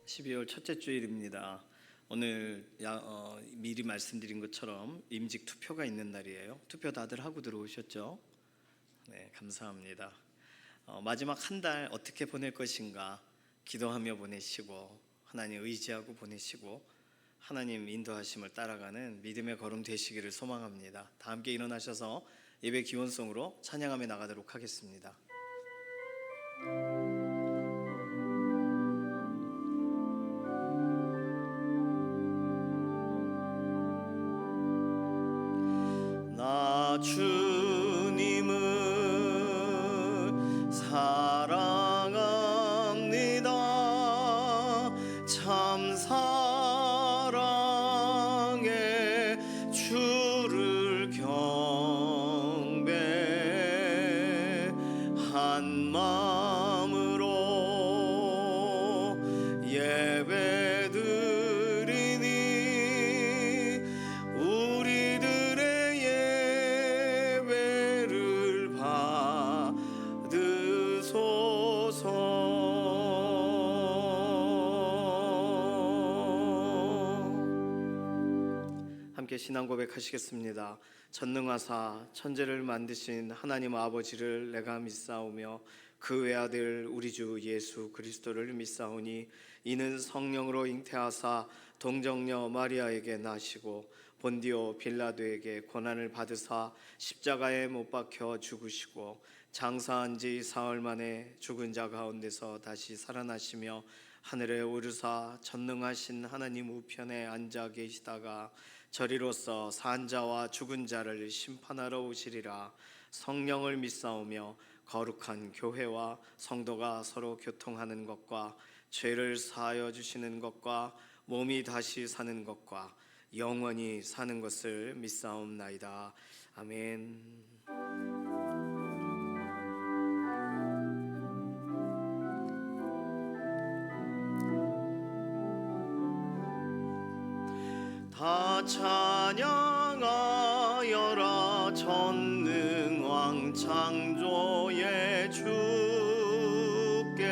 12월 첫째 주일입니다. 오늘 미리 말씀드린 것처럼 임직 투표가 있는 날이에요. 투표 다들 하고 들어오셨죠? 네, 감사합니다. 마지막 한 달 어떻게 보낼 것인가 기도하며 보내시고 하나님 의지하고 보내시고 하나님 인도하심을 따라가는 믿음의 걸음 되시기를 소망합니다. 다 함께 일어나셔서 예배 기원송으로 찬양하며 나가도록 하겠습니다. 나 주님을 사랑합니다. 참 사랑의 주를 경배한 마음으로 예배드리니 우리들의 예배를 받으소서. 함께 신앙 고백하시겠습니다. 전능하사 천지를 만드신 하나님 아버지를 내가 믿사오며 그 외아들 우리 주 예수 그리스도를 믿사오니 이는 성령으로 잉태하사 동정녀 마리아에게 나시고 본디오 빌라도에게 고난을 받으사 십자가에 못 박혀 죽으시고 장사한 지 사흘 만에 죽은 자 가운데서 다시 살아나시며 하늘에 오르사 전능하신 하나님 우편에 앉아 계시다가 저리로서 산 자와 죽은 자를 심판하러 오시리라. 성령을 믿사오며 거룩한 교회와 성도가 서로 교통하는 것과 죄를 사하여 주시는 것과 몸이 다시 사는 것과 영원히 사는 것을 믿사옵나이다. 아멘. 다 찬양하여라 전능왕 창조의 주께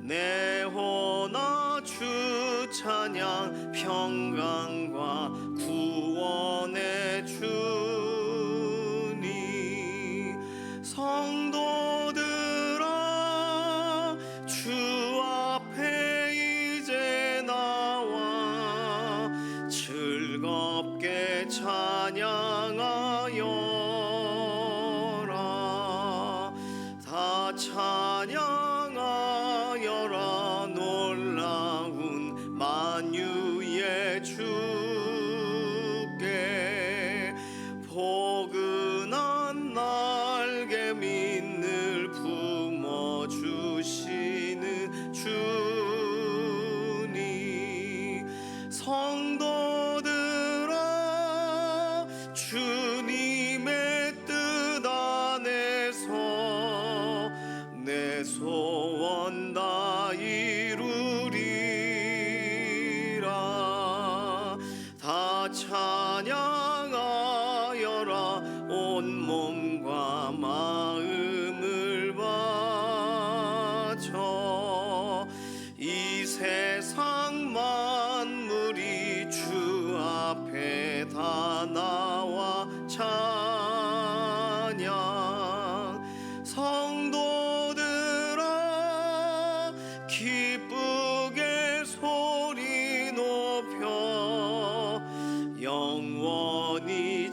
내 호나 주 찬양 평강과 구원의 주니 성도들아 주 앞에 이제 나와 즐겁게 찬양하여라. 다 찬양하여라 놀라운 만유의 주께 포근한 날개 민을 품어주시는 주니 성도들아 주님의 뜻 안에서 내 소원 다 이루리라. 다 찬양하여라 온 몸과 마음을 바쳐 이 세상 만물이 주 앞에 다 나와 찬양 성도들아 기쁘게 소리 높여 영원히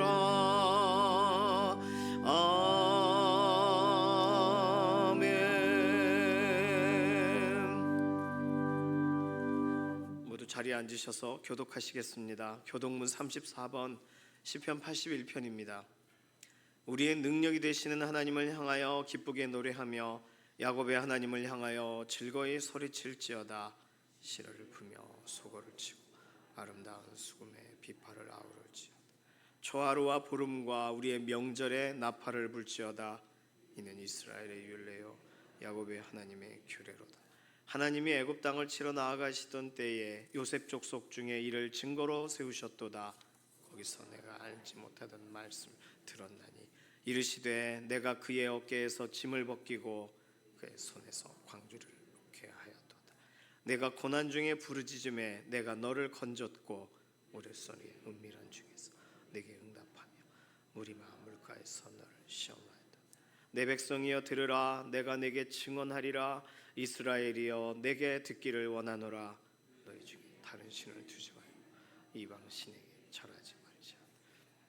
찬양하여라. 아멘. 모두 자리에 앉으셔서 교독하시겠습니다. 교독문 34번 시편 81편입니다. 우리의 능력이 되시는 하나님을 향하여 기쁘게 노래하며 야곱의 하나님을 향하여 즐거이 소리칠지어다. 시를 풀며 소고를 치고 아름다운 수금에 비파를 아우를지어다. 초하루와 보름과 우리의 명절에 나팔을 불지어다. 이는 이스라엘의 율례요 야곱의 하나님의 규례로다. 하나님이 애굽 땅을 치러 나아가시던 때에 요셉 족속 중에 이를 증거로 세우셨도다. 거기서 내가 알지 못하던 말씀 들었나니 이르시되 내가 그의 어깨에서 짐을 벗기고 그의 손에서 광주를 놓게 하였도다. 내가 고난 중에 부르짖음에 내가 너를 건졌고 우레소리의 은밀한 중에서 내게 응답하며 무리마 물가에서 너를 시험하였다. 내 백성이여 들으라. 내가 내게 증언하리라. 이스라엘이여 내게 듣기를 원하노라. 너희 중에 다른 신을 두지 말고 이방 신에게 절하지 말자.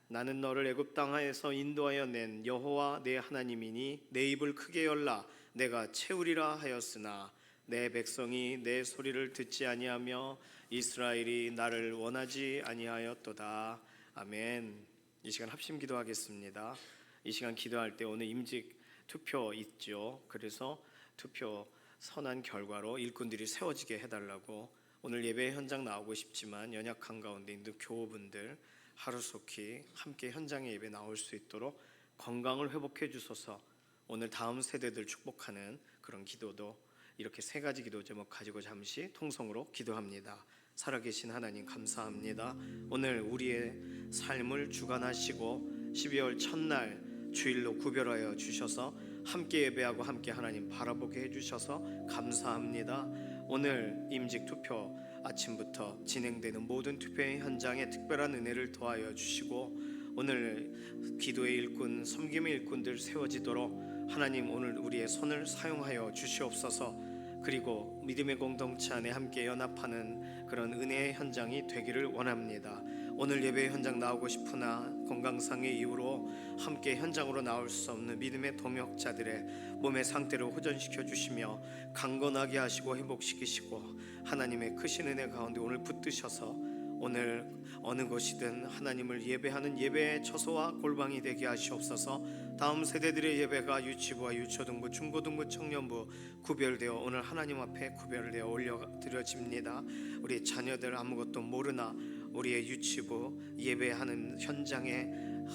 나는 너를 애굽 땅에서 인도하여 낸 여호와 내 하나님이니 내 입을 크게 열라. 내가 채우리라 하였으나 내 백성이 내 소리를 듣지 아니하며 이스라엘이 나를 원하지 아니하였도다. 아멘. 이 시간 합심 기도하겠습니다. 이 시간 기도할 때 오늘 임직 투표 있죠. 그래서 투표 선한 결과로 일꾼들이 세워지게 해달라고, 오늘 예배 현장 나오고 싶지만 연약한 가운데 있는 교우분들 하루속히 함께 현장에 예배 나올 수 있도록 건강을 회복해 주소서. 오늘 다음 세대들 축복하는 그런 기도도 이렇게 세 가지 기도 제목 가지고 잠시 통성으로 기도합니다. 살아계신 하나님 감사합니다. 오늘 우리의 삶을 주관하시고 12월 첫날 주일로 구별하여 주셔서 함께 예배하고 함께 하나님 바라보게 해주셔서 감사합니다. 오늘 임직 투표 아침부터 진행되는 모든 투표의 현장에 특별한 은혜를 더하여 주시고 오늘 기도의 일꾼, 섬김의 일꾼들 세워지도록 하나님 오늘 우리의 손을 사용하여 주시옵소서. 그리고 믿음의 공동체 안에 함께 연합하는 그런 은혜의 현장이 되기를 원합니다. 오늘 예배 현장 나오고 싶으나 건강상의 이유로 함께 현장으로 나올 수 없는 믿음의 동역자들의 몸의 상태를 호전시켜 주시며 강건하게 하시고 회복시키시고 하나님의 크신 은혜 가운데 오늘 붙드셔서 오늘 어느 곳이든 하나님을 예배하는 예배의 처소와 골방이 되게 하시옵소서. 다음 세대들의 예배가 유치부와 유초등부, 중고등부, 청년부 구별되어 오늘 하나님 앞에 구별되어 올려드려집니다. 우리 자녀들 아무것도 모르나 우리의 유치부 예배하는 현장에,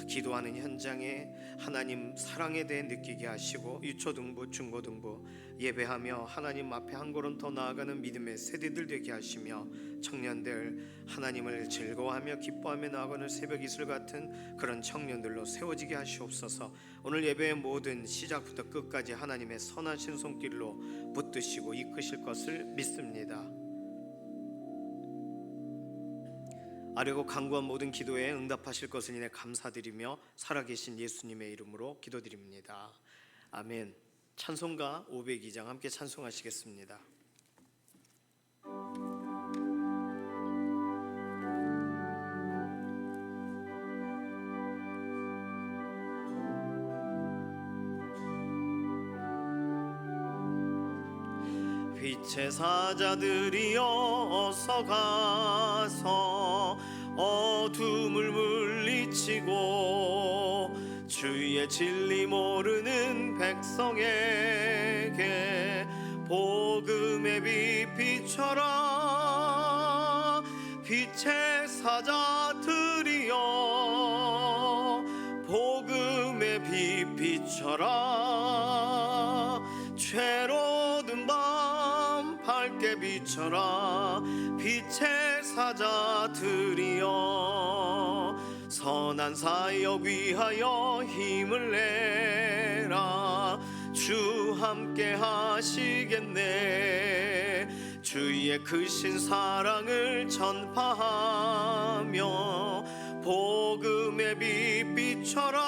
기도하는 현장에 하나님 사랑에 대해 느끼게 하시고 유초등부, 중고등부 예배하며 하나님 앞에 한 걸음 더 나아가는 믿음의 세대들 되게 하시며 청년들 하나님을 즐거워하며 기뻐하며 나아가는 새벽 이슬 같은 그런 청년들로 세워지게 하시옵소서. 오늘 예배의 모든 시작부터 끝까지 하나님의 선하신 손길로 붙드시고 이끄실 것을 믿습니다. 아뢰고 간구한 모든 기도에 응답하실 것을 인해 감사드리며 살아계신 예수님의 이름으로 기도드립니다. 아멘. 찬송가 502장 함께 찬송하시겠습니다. 빛의 사자들이여 어서 가서 어둠을 물리치고 주의 진리 모르는 백성에게 복음의 빛 비춰라. 빛의 사자들이여 복음의 빛 비춰라. 죄로 든 밤 밝게 비춰라. 빛의 사자들이여 선한 사역 위하여 힘을 내라. 주 함께 하시겠네. 주의 크신 사랑을 전파하며 복음의 빛 비춰라.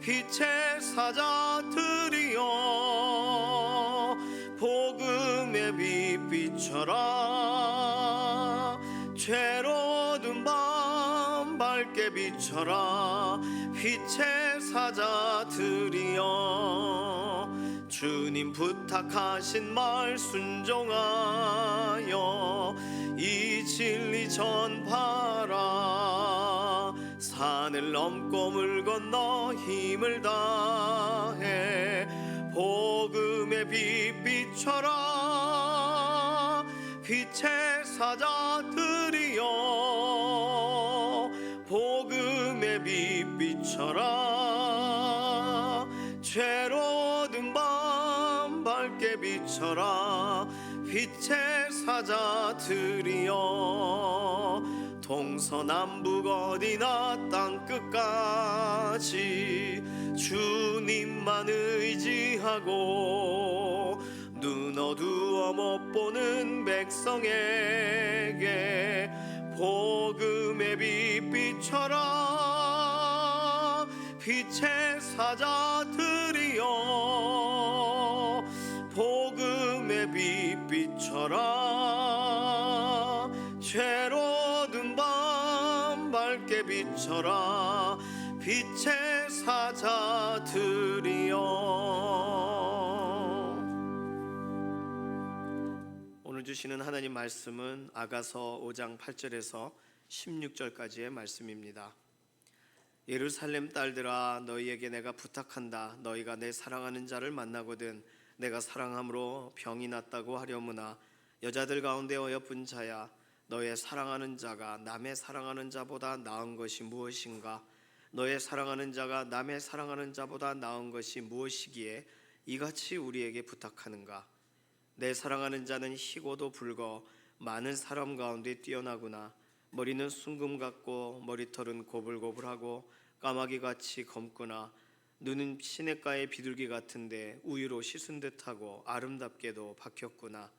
빛의 사자들이여 복음의 빛 비춰라. 죄로 든 밤 밝게 비춰라. 빛의 사자들이여 주님 부탁하신 말 순종하여 이 진리 전파라. 산을 넘고 물 건너 힘을 다해 복음의 빛 비춰라. 빛의 사자들이여 복음의 빛 비춰라. 죄로 든 밤 밝게 비춰라. 빛의 사자들이여 동서남북 어디나 땅끝까지 주님만 의지하고 눈 어두워 못 보는 백성에게 복음의 빛 비춰라. 빛의 사자들이여 복음의 빛 비춰라. 죄로든 밤 밝게 비춰라. 빛의 사자들이여. 오늘 주시는 하나님 말씀은 아가서 5장 8절에서 16절까지의 말씀입니다. 예루살렘 딸들아, 너희에게 내가 부탁한다. 너희가 내 사랑하는 자를 만나거든 내가 사랑함으로 병이 낫다고 하려무나 여자들 가운데 어여쁜 자야, 너의 사랑하는 자가 남의 사랑하는 자보다 나은 것이 무엇인가? 너의 사랑하는 자가 남의 사랑하는 자보다 나은 것이 무엇이기에 이같이 우리에게 부탁하는가? 내 사랑하는 자는 희고도 붉어 많은 사람 가운데 뛰어나구나. 머리는 순금 같고 머리털은 고불고불하고 까마귀같이 검구나. 눈은 시냇가의 비둘기 같은데 우유로 씻은 듯하고 아름답게도 박혔구나.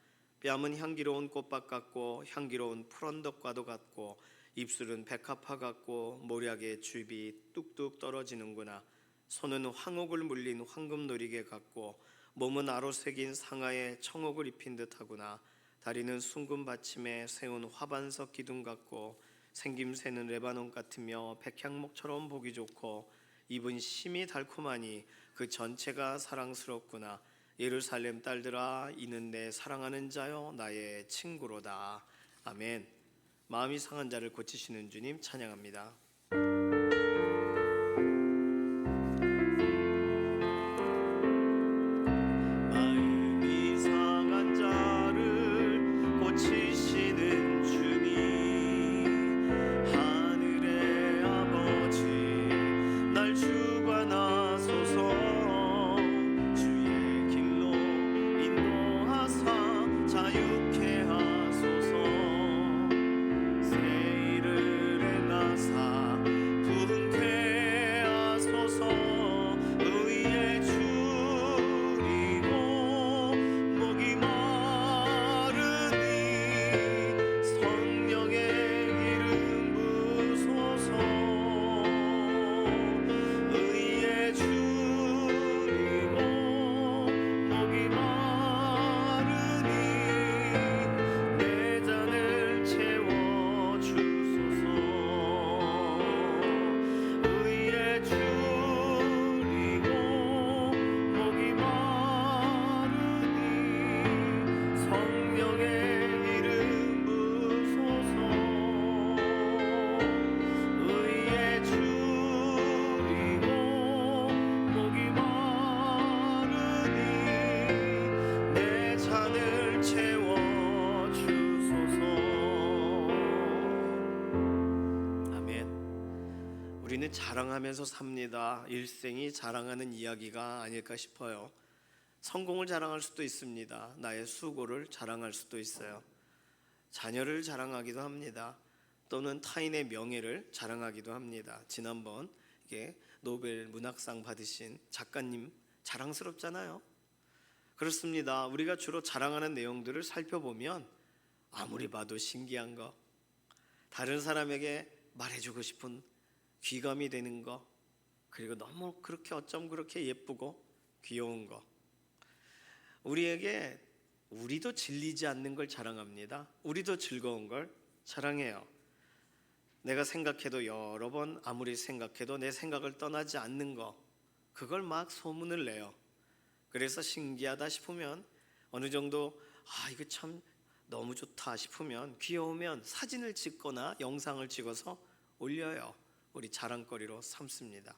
뺨은 향기로운 꽃밭 같고 향기로운 풀언덕과도 같고 입술은 백합화 같고 모략의 줍이 뚝뚝 떨어지는구나. 손은 황옥을 물린 황금놀이개 같고 몸은 아로 새긴 상아에 청옥을 입힌 듯하구나. 다리는 순금 받침에 세운 화반석 기둥 같고 생김새는 레바논 같으며 백향목처럼 보기 좋고 입은 심이 달콤하니 그 전체가 사랑스럽구나. 예루살렘 딸들아, 이는 내 사랑하는 자요 나의 친구로다. 아멘. 마음이 상한 자를 고치시는 주님 찬양합니다. 마음이 상한 자를 고치시는 주님, 하늘의 아버지 날 주관하소서. 주의 길로 인도하사 자유케 하소서. 새 일을 행하사 부흥케 하소서. 의의 주리고 목이 마르니 성령의 기름 부소서. 의의 주리고 목이 마르니 내 잔을 채워 주소서. 의의 주리고 목이 마르니 성령의 기름 부소서. 의의 주리고 목이 마르니 내 잔을 채워 주소서. 아멘. 우리는 자랑하면서 삽니다. 일생이 자랑하는 이야기가 아닐까 싶어요. 성공을 자랑할 수도 있습니다. 나의 수고를 자랑할 수도 있어요. 자녀를 자랑하기도 합니다. 또는 타인의 명예를 자랑하기도 합니다. 지난번 이게 노벨 문학상 받으신 작가님 자랑스럽잖아요. 그렇습니다. 우리가 주로 자랑하는 내용들을 살펴보면 아무리 봐도 신기한 거, 다른 사람에게 말해주고 싶은 귀감이 되는 거, 그리고 너무 그렇게 어쩜 그렇게 예쁘고 귀여운 거, 우리도 질리지 않는 걸 자랑합니다. 우리도 즐거운 걸 자랑해요. 내가 생각해도 여러 번 아무리 생각해도 내 생각을 떠나지 않는 거, 그걸 막 소문을 내요. 그래서 신기하다 싶으면 어느 정도 이거 참 너무 좋다 싶으면 귀여우면 사진을 찍거나 영상을 찍어서 올려요. 우리 자랑거리로 삼습니다.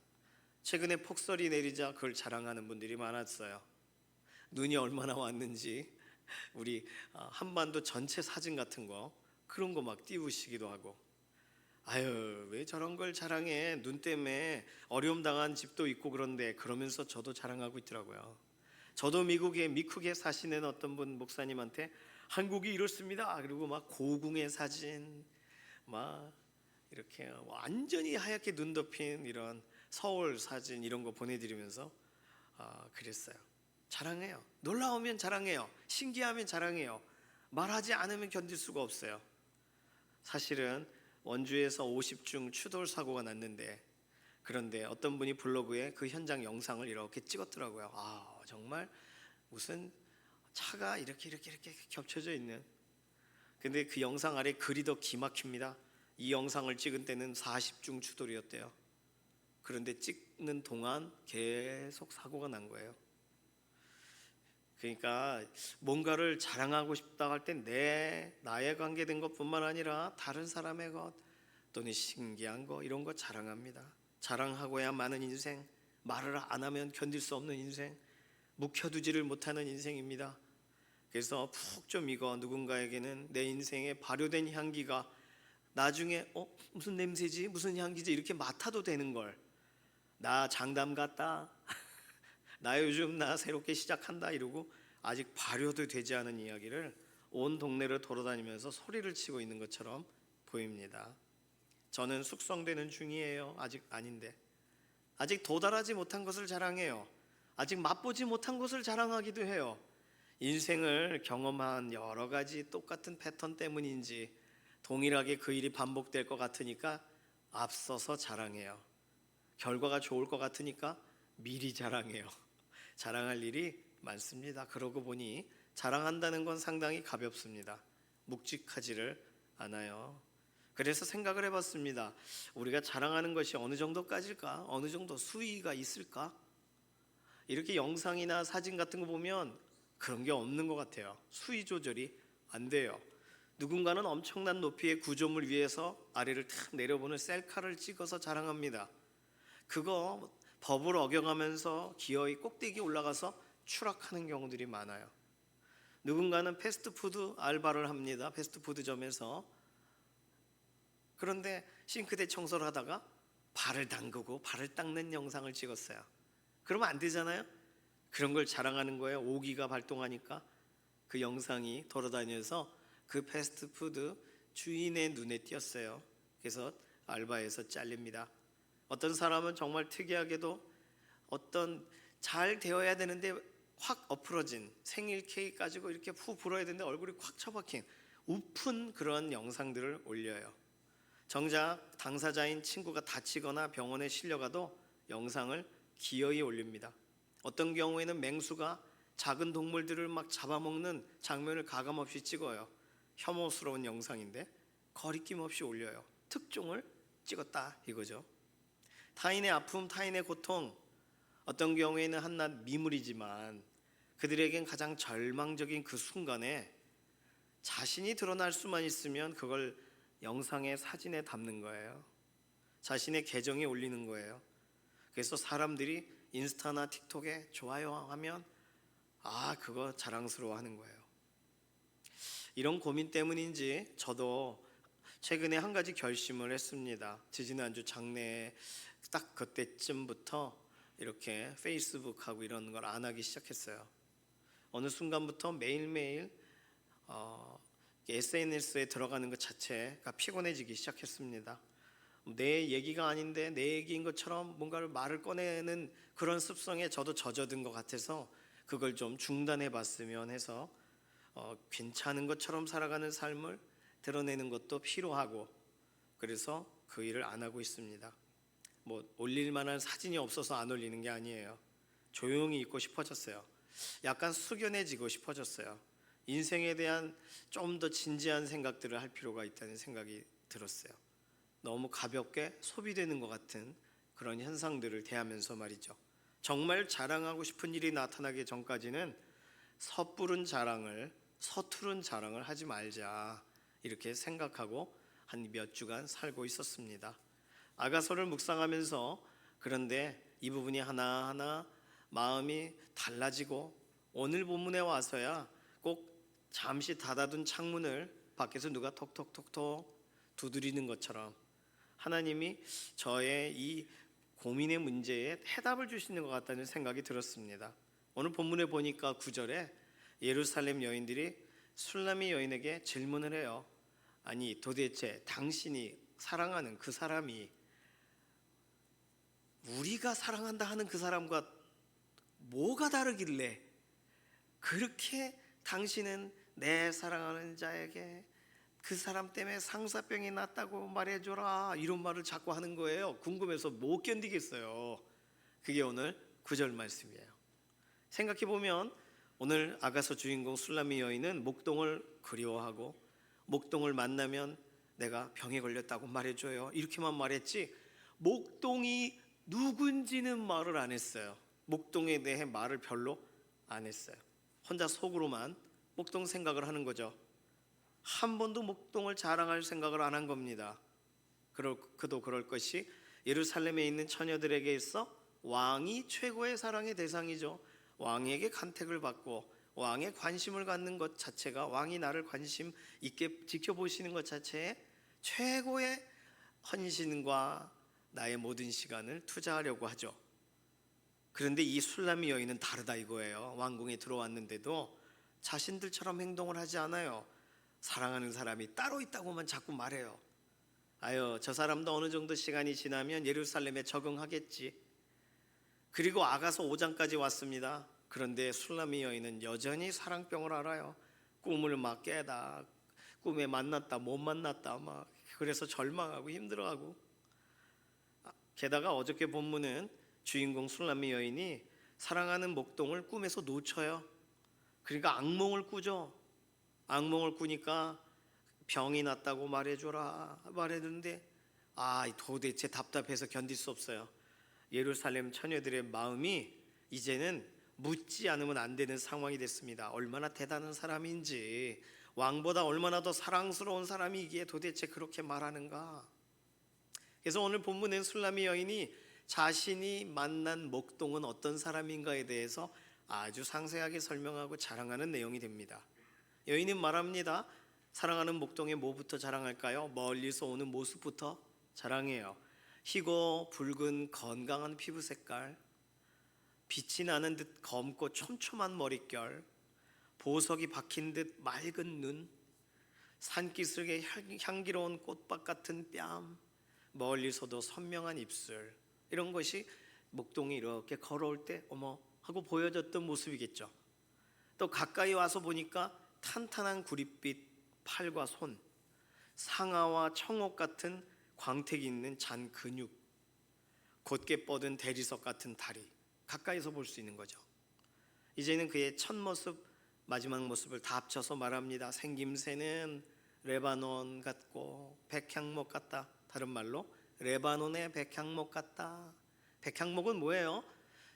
최근에 폭설이 내리자 그걸 자랑하는 분들이 많았어요. 눈이 얼마나 왔는지 우리 한반도 전체 사진 같은 거 그런 거 막 띄우시기도 하고, 아유 왜 저런 걸 자랑해, 눈 때문에 어려움 당한 집도 있고 그런데, 그러면서 저도 자랑하고 있더라고요. 저도 미국에 사시는 어떤 분 목사님한테 한국이 이렇습니다 그리고 막 고궁의 사진, 막 이렇게 완전히 하얗게 눈 덮인 이런 서울 사진 이런 거 보내드리면서 그랬어요. 자랑해요. 놀라우면 자랑해요. 신기하면 자랑해요. 말하지 않으면 견딜 수가 없어요. 사실은 원주에서 50중 추돌 사고가 났는데, 그런데 어떤 분이 블로그에 그 현장 영상을 이렇게 찍었더라고요. 정말 무슨 차가 이렇게 겹쳐져 있는. 근데 그 영상 아래 글이 더 기막힙니다. 이 영상을 찍은 때는 40중 추돌이었대요. 그런데 찍는 동안 계속 사고가 난 거예요. 그러니까 뭔가를 자랑하고 싶다 할 때 나에 관계된 것뿐만 아니라 다른 사람의 것 또는 신기한 거 이런 거 자랑합니다. 자랑하고야 마는 인생, 말을 안 하면 견딜 수 없는 인생, 묵혀두지를 못하는 인생입니다. 그래서 푹 좀 익어 누군가에게는 내 인생에 발효된 향기가 나중에 무슨 냄새지 무슨 향기지 이렇게 맡아도 되는 걸, 나 장담 같다 나 요즘 나 새롭게 시작한다 이러고 아직 발효도 되지 않은 이야기를 온 동네를 돌아다니면서 소리를 치고 있는 것처럼 보입니다. 저는 숙성되는 중이에요. 아직 아닌데, 아직 도달하지 못한 것을 자랑해요. 아직 맛보지 못한 것을 자랑하기도 해요. 인생을 경험한 여러 가지 똑같은 패턴 때문인지 동일하게 그 일이 반복될 것 같으니까 앞서서 자랑해요. 결과가 좋을 것 같으니까 미리 자랑해요. 자랑할 일이 많습니다. 그러고 보니 자랑한다는 건 상당히 가볍습니다. 묵직하지를 않아요. 그래서 생각을 해봤습니다. 우리가 자랑하는 것이 어느 정도까지일까? 어느 정도 수위가 있을까? 이렇게 영상이나 사진 같은 거 보면 그런 게 없는 것 같아요. 수위 조절이 안 돼요. 누군가는 엄청난 높이의 구조물 위에서 아래를 탁 내려보는 셀카를 찍어서 자랑합니다. 그거 법을 어겨가면서 기어이 꼭대기에 올라가서 추락하는 경우들이 많아요. 누군가는 패스트푸드 알바를 합니다. 패스트푸드점에서. 그런데 싱크대 청소를 하다가 발을 담그고 발을 닦는 영상을 찍었어요. 그러면 안 되잖아요. 그런 걸 자랑하는 거예요. 오기가 발동하니까 그 영상이 돌아다녀서 그 패스트푸드 주인의 눈에 띄었어요. 그래서 알바에서 잘립니다. 어떤 사람은 정말 특이하게도 어떤 잘 되어야 되는데 확 엎으러진 생일 케이크 가지고 이렇게 후 불어야 되는데 얼굴이 콱 처박힌 우픈 그런 영상들을 올려요. 정작 당사자인 친구가 다치거나 병원에 실려가도 영상을 기어이 올립니다. 어떤 경우에는 맹수가 작은 동물들을 막 잡아먹는 장면을 가감없이 찍어요. 혐오스러운 영상인데 거리낌 없이 올려요. 특종을 찍었다 이거죠. 타인의 아픔, 타인의 고통, 어떤 경우에는 한낱 미물이지만 그들에겐 가장 절망적인 그 순간에 자신이 드러날 수만 있으면 그걸 영상에 사진에 담는 거예요. 자신의 계정에 올리는 거예요. 그래서 사람들이 인스타나 틱톡에 좋아요 하면 그거 자랑스러워하는 거예요. 이런 고민 때문인지 저도 최근에 한 가지 결심을 했습니다. 지지난주 장례에 딱 그때쯤부터 이렇게 페이스북하고 이런 걸 안 하기 시작했어요. 어느 순간부터 매일매일 SNS에 들어가는 것 자체가 피곤해지기 시작했습니다. 내 얘기가 아닌데 내 얘기인 것처럼 뭔가를 말을 꺼내는 그런 습성에 저도 젖어든 것 같아서 그걸 좀 중단해 봤으면 해서 괜찮은 것처럼 살아가는 삶을 드러내는 것도 필요하고, 그래서 그 일을 안 하고 있습니다. 올릴 만한 사진이 없어서 안 올리는 게 아니에요. 조용히 있고 싶어졌어요. 약간 숙연해지고 싶어졌어요. 인생에 대한 좀 더 진지한 생각들을 할 필요가 있다는 생각이 들었어요. 너무 가볍게 소비되는 것 같은 그런 현상들을 대하면서 말이죠. 정말 자랑하고 싶은 일이 나타나기 전까지는 섣부른 자랑을, 서투른 자랑을 하지 말자 이렇게 생각하고 한 몇 주간 살고 있었습니다. 아가서를 묵상하면서 그런데 이 부분이 하나하나 마음이 달라지고, 오늘 본문에 와서야 꼭 잠시 닫아둔 창문을 밖에서 누가 톡톡톡톡 두드리는 것처럼 하나님이 저의 이 고민의 문제에 해답을 주시는 것 같다는 생각이 들었습니다. 오늘 본문에 보니까 9절에 예루살렘 여인들이 술라미 여인에게 질문을 해요. 아니 도대체 당신이 사랑하는 그 사람이 우리가 사랑한다 하는 그 사람과 뭐가 다르길래 그렇게 당신은 내 사랑하는 자에게 그 사람 때문에 상사병이 났다고 말해줘라, 이런 말을 자꾸 하는 거예요. 궁금해서 못 견디겠어요. 그게 오늘 9절 말씀이에요. 생각해보면 오늘 아가서 주인공 술라미 여인은 목동을 그리워하고 목동을 만나면 내가 병에 걸렸다고 말해줘요, 이렇게만 말했지 목동이 누군지는 말을 안 했어요. 목동에 대해 말을 별로 안 했어요. 혼자 속으로만 목동 생각을 하는 거죠. 한 번도 목동을 자랑할 생각을 안 한 겁니다. 그도 그럴 것이 예루살렘에 있는 처녀들에게 있어 왕이 최고의 사랑의 대상이죠. 왕에게 간택을 받고 왕의 관심을 갖는 것 자체가, 왕이 나를 관심 있게 지켜보시는 것 자체에 최고의 헌신과 나의 모든 시간을 투자하려고 하죠. 그런데 이 술라미 여인은 다르다 이거예요. 왕궁에 들어왔는데도 자신들처럼 행동을 하지 않아요. 사랑하는 사람이 따로 있다고만 자꾸 말해요. 아유, 저 사람도 어느 정도 시간이 지나면 예루살렘에 적응하겠지. 그리고 아가서 5장까지 왔습니다. 그런데 술라미 여인은 여전히 사랑병을 앓아요. 꿈을 막 깨다, 꿈에 만났다 못 만났다, 막 그래서 절망하고 힘들어하고. 게다가 어저께 본문은 주인공 술라미 여인이 사랑하는 목동을 꿈에서 놓쳐요. 그러니까 악몽을 꾸죠. 악몽을 꾸니까 병이 났다고 말해줘라 말했는데 도대체 답답해서 견딜 수 없어요. 예루살렘 처녀들의 마음이 이제는 묻지 않으면 안 되는 상황이 됐습니다. 얼마나 대단한 사람인지, 왕보다 얼마나 더 사랑스러운 사람이기에 도대체 그렇게 말하는가. 그래서 오늘 본문은 술라미 여인이 자신이 만난 목동은 어떤 사람인가에 대해서 아주 상세하게 설명하고 자랑하는 내용이 됩니다. 여인은 말합니다. 사랑하는 목동에 뭐부터 자랑할까요? 멀리서 오는 모습부터 자랑해요. 희고 붉은 건강한 피부 색깔, 빛이 나는 듯 검고 촘촘한 머릿결, 보석이 박힌 듯 맑은 눈, 산기슭에 향기로운 꽃밭 같은 뺨, 멀리서도 선명한 입술, 이런 것이 목동이 이렇게 걸어올 때 어머 하고 보여졌던 모습이겠죠. 또 가까이 와서 보니까 탄탄한 구릿빛 팔과 손, 상아와 청옥 같은 광택이 있는 잔 근육, 곧게 뻗은 대리석 같은 다리, 가까이서 볼 수 있는 거죠. 이제는 그의 첫 모습, 마지막 모습을 다 합쳐서 말합니다. 생김새는 레바논 같고 백향목 같다. 다른 말로 레바논의 백향목 같다. 백향목은 뭐예요?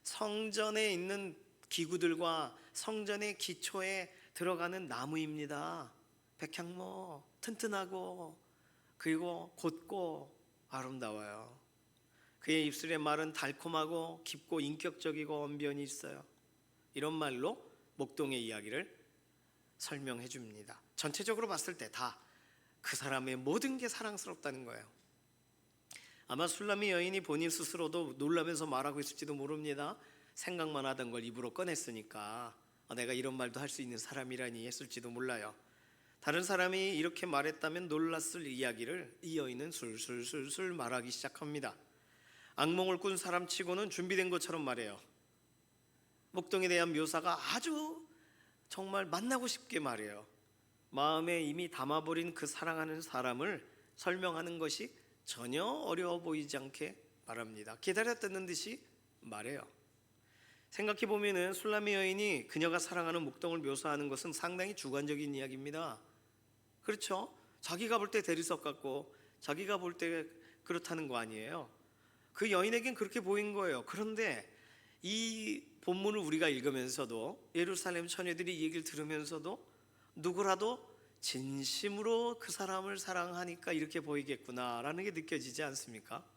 성전에 있는 기구들과 성전의 기초에 들어가는 나무입니다. 백향목, 튼튼하고 그리고 곧고 아름다워요. 그의 입술의 말은 달콤하고 깊고 인격적이고 언변이 있어요. 이런 말로 목동의 이야기를 설명해 줍니다. 전체적으로 봤을 때 다 그 사람의 모든 게 사랑스럽다는 거예요. 아마 술라미 여인이 본인 스스로도 놀라면서 말하고 있을지도 모릅니다. 생각만 하던 걸 입으로 꺼냈으니까 내가 이런 말도 할 수 있는 사람이라니 했을지도 몰라요. 다른 사람이 이렇게 말했다면 놀랐을 이야기를 이 여인은 술술술술 말하기 시작합니다. 악몽을 꾼 사람치고는 준비된 것처럼 말해요. 목동에 대한 묘사가 아주 정말 만나고 싶게 말해요. 마음에 이미 담아버린 그 사랑하는 사람을 설명하는 것이 전혀 어려워 보이지 않게 말합니다. 기다렸다는 듯이 말해요. 생각해보면 술라미 여인이 그녀가 사랑하는 목동을 묘사하는 것은 상당히 주관적인 이야기입니다. 그렇죠? 자기가 볼 때 대리석 같고 자기가 볼 때 그렇다는 거 아니에요. 그 여인에겐 그렇게 보인 거예요. 그런데 이 본문을 우리가 읽으면서도, 예루살렘 처녀들이 이 얘기를 들으면서도 누구라도 진심으로 그 사람을 사랑하니까 이렇게 보이겠구나라는 게 느껴지지 않습니까?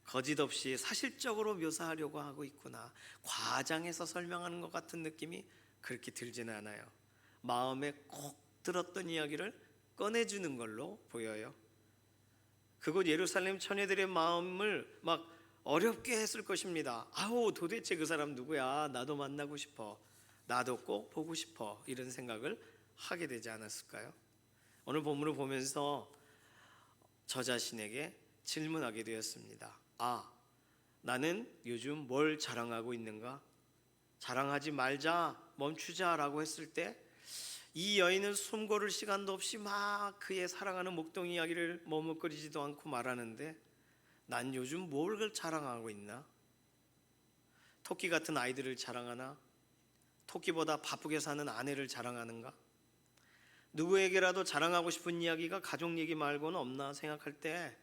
거짓 없이 사실적으로 묘사하려고 하고 있구나, 과장해서 설명하는 것 같은 느낌이 그렇게 들지는 않아요. 마음에 꼭 들었던 이야기를 꺼내주는 걸로 보여요. 그곳 예루살렘 처녀들의 마음을 막 어렵게 했을 것입니다. 아우, 도대체 그 사람 누구야? 나도 만나고 싶어, 나도 꼭 보고 싶어, 이런 생각을 하게 되지 않았을까요? 오늘 본문을 보면서 저 자신에게 질문하게 되었습니다. 아, 나는 요즘 뭘 자랑하고 있는가? 자랑하지 말자, 멈추자라고 했을 때 이 여인은 숨 고를 시간도 없이 막 그의 사랑하는 목동 이야기를 머뭇거리지도 않고 말하는데, 난 요즘 뭘 자랑하고 있나? 토끼 같은 아이들을 자랑하나? 토끼보다 바쁘게 사는 아내를 자랑하는가? 누구에게라도 자랑하고 싶은 이야기가 가족 얘기 말고는 없나 생각할 때,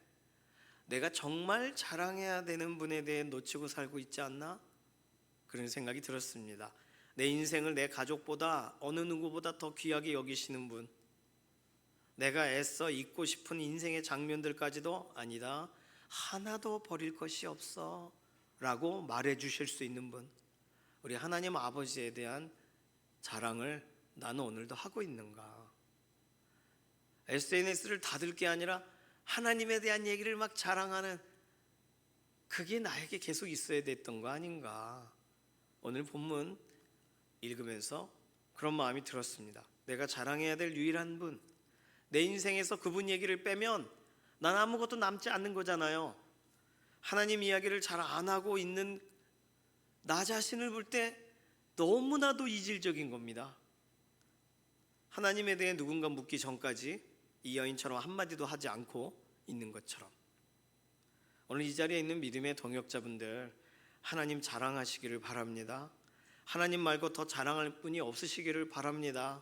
내가 정말 자랑해야 되는 분에 대해 놓치고 살고 있지 않나? 그런 생각이 들었습니다. 내 인생을 내 가족보다 어느 누구보다 더 귀하게 여기시는 분, 내가 애써 잊고 싶은 인생의 장면들까지도 아니다, 하나도 버릴 것이 없어 라고 말해 주실 수 있는 분, 우리 하나님 아버지에 대한 자랑을 나는 오늘도 하고 있는가? SNS를 닫을 게 아니라 하나님에 대한 얘기를 막 자랑하는, 그게 나에게 계속 있어야 됐던 거 아닌가? 오늘 본문 읽으면서 그런 마음이 들었습니다. 내가 자랑해야 될 유일한 분, 내 인생에서 그분 얘기를 빼면 난 아무것도 남지 않는 거잖아요. 하나님 이야기를 잘 안 하고 있는 나 자신을 볼 때 너무나도 이질적인 겁니다. 하나님에 대해 누군가 묻기 전까지 이 여인처럼 한마디도 하지 않고 있는 것처럼, 오늘 이 자리에 있는 믿음의 동역자분들, 하나님 자랑하시기를 바랍니다. 하나님 말고 더 자랑할 분이 없으시기를 바랍니다.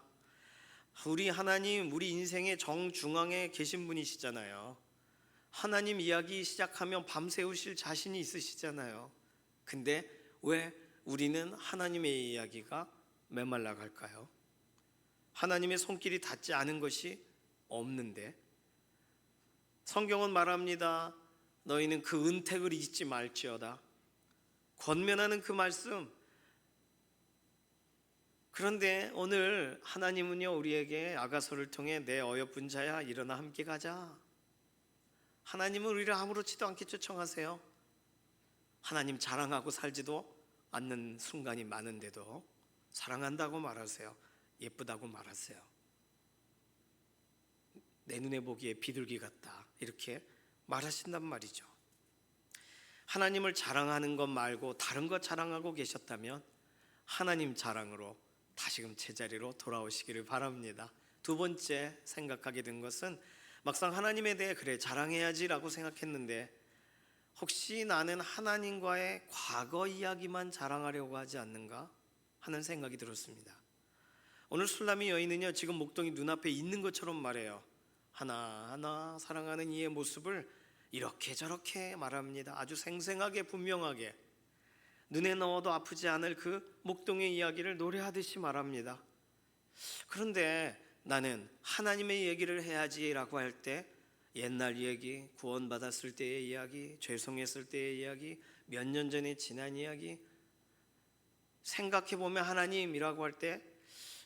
우리 하나님, 우리 인생의 정중앙에 계신 분이시잖아요. 하나님 이야기 시작하면 밤새우실 자신이 있으시잖아요. 근데 왜 우리는 하나님의 이야기가 메말라 갈까요? 하나님의 손길이 닿지 않은 것이 없는데, 성경은 말합니다. 너희는 그 은택을 잊지 말지어다. 권면하는 그 말씀. 그런데 오늘 하나님은요, 우리에게 아가서를 통해 내 어여쁜 자야 일어나 함께 가자. 하나님은 우리를 아무렇지도 않게 초청하세요. 하나님 자랑하고 살지도 않는 순간이 많은데도 사랑한다고 말하세요. 예쁘다고 말하세요. 내 눈에 보기에 비둘기 같다, 이렇게 말하신단 말이죠. 하나님을 자랑하는 것 말고 다른 것 자랑하고 계셨다면 하나님 자랑으로 다시금 제자리로 돌아오시기를 바랍니다. 두 번째 생각하게 된 것은, 막상 하나님에 대해 그래 자랑해야지라고 생각했는데 혹시 나는 하나님과의 과거 이야기만 자랑하려고 하지 않는가 하는 생각이 들었습니다. 오늘 술람이 여인은요, 지금 목동이 눈앞에 있는 것처럼 말해요. 하나하나 사랑하는 이의 모습을 이렇게 저렇게 말합니다. 아주 생생하게 분명하게 눈에 넣어도 아프지 않을 그 목동의 이야기를 노래하듯이 말합니다. 그런데 나는 하나님의 얘기를 해야지라고 할 때 옛날 얘기, 구원받았을 때의 이야기, 죄송했을 때의 이야기, 몇 년 전에 지난 이야기 생각해보면 하나님이라고 할 때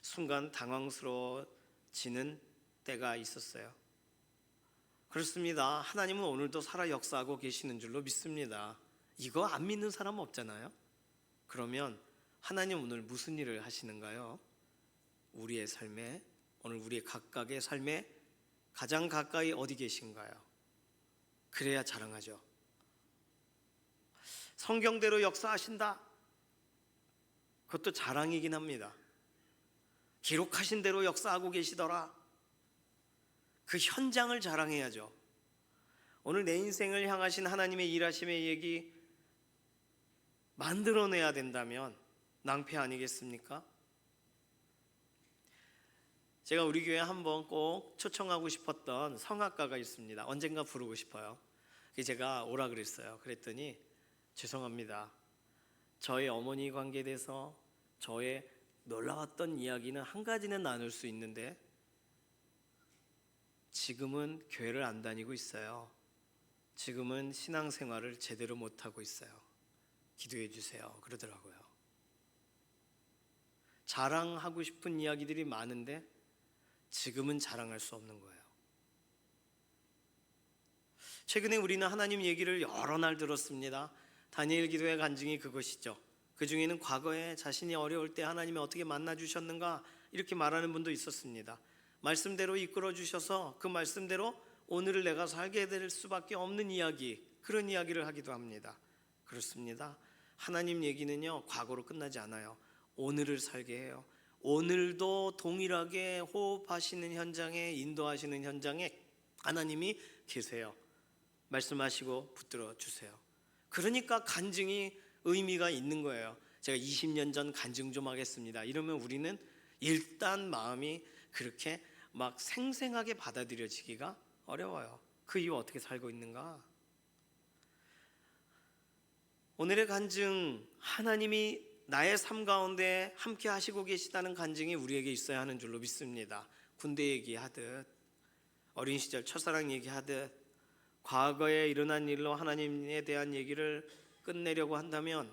순간 당황스러워지는 때가 있었어요. 그렇습니다. 하나님은 오늘도 살아 역사하고 계시는 줄로 믿습니다. 이거 안 믿는 사람 없잖아요. 그러면 하나님 오늘 무슨 일을 하시는가요? 우리의 삶에, 오늘 우리 각각의 삶에 가장 가까이 어디 계신가요? 그래야 자랑하죠. 성경대로 역사하신다, 그것도 자랑이긴 합니다. 기록하신 대로 역사하고 계시더라, 그 현장을 자랑해야죠. 오늘 내 인생을 향하신 하나님의 일하심의 얘기 만들어내야 된다면 낭패 아니겠습니까? 제가 우리 교회에 한번 꼭 초청하고 싶었던 성악가가 있습니다. 언젠가 부르고 싶어요. 제가 오라 그랬어요. 그랬더니 죄송합니다, 저의 어머니 관계에 대해서 저의 놀라웠던 이야기는 한 가지는 나눌 수 있는데 지금은 교회를 안 다니고 있어요. 지금은 신앙생활을 제대로 못하고 있어요. 기도해 주세요 그러더라고요. 자랑하고 싶은 이야기들이 많은데 지금은 자랑할 수 없는 거예요. 최근에 우리는 하나님 얘기를 여러 날 들었습니다. 다니엘 기도의 간증이 그것이죠. 그 중에는 과거에 자신이 어려울 때 하나님이 어떻게 만나주셨는가 이렇게 말하는 분도 있었습니다. 말씀대로 이끌어 주셔서 그 말씀대로 오늘을 내가 살게 될 수밖에 없는 이야기, 그런 이야기를 하기도 합니다. 그렇습니다. 하나님 얘기는요, 과거로 끝나지 않아요. 오늘을 살게 해요. 오늘도 동일하게 호흡하시는 현장에, 인도하시는 현장에 하나님이 계세요. 말씀하시고 붙들어 주세요. 그러니까 간증이 의미가 있는 거예요. 제가 20년 전 간증 좀 하겠습니다. 이러면 우리는 일단 마음이 그렇게 막 생생하게 받아들여지기가 어려워요. 그 이후 어떻게 살고 있는가? 오늘의 간증, 하나님이 나의 삶 가운데 함께 하시고 계시다는 간증이 우리에게 있어야 하는 줄로 믿습니다. 군대 얘기하듯, 어린 시절 첫사랑 얘기하듯, 과거에 일어난 일로 하나님에 대한 얘기를 끝내려고 한다면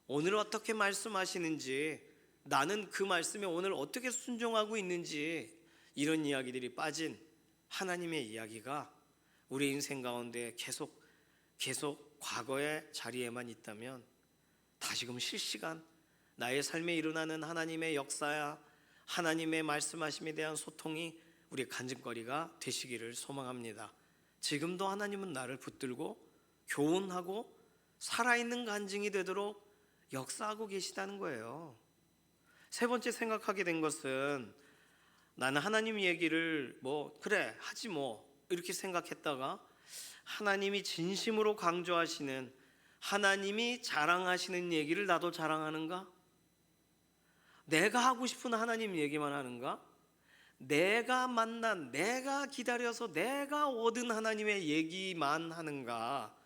오늘 어떻게 말씀하시는지, 나는 그 말씀에 오늘 어떻게 순종하고 있는지, 이런 이야기들이 빠진 하나님의 이야기가 우리 인생 가운데 계속 과거의 자리에만 있다면 다시금 실시간 나의 삶에 일어나는 하나님의 역사야 하나님의 말씀하심에 대한 소통이 우리의 간증거리가 되시기를 소망합니다. 지금도 하나님은 나를 붙들고 교훈하고 살아있는 간증이 되도록 역사하고 계시다는 거예요. 세 번째 생각하게 된 것은, 나는 하나님 얘기를 그래 하지 이렇게 생각했다가 하나님이 진심으로 강조하시는, 하나님이 자랑하시는 얘기를 나도 자랑하는가? 내가 하고 싶은 하나님 얘기만 하는가? 내가 만난, 내가 기다려서 내가 얻은 하나님의 얘기만 하는가?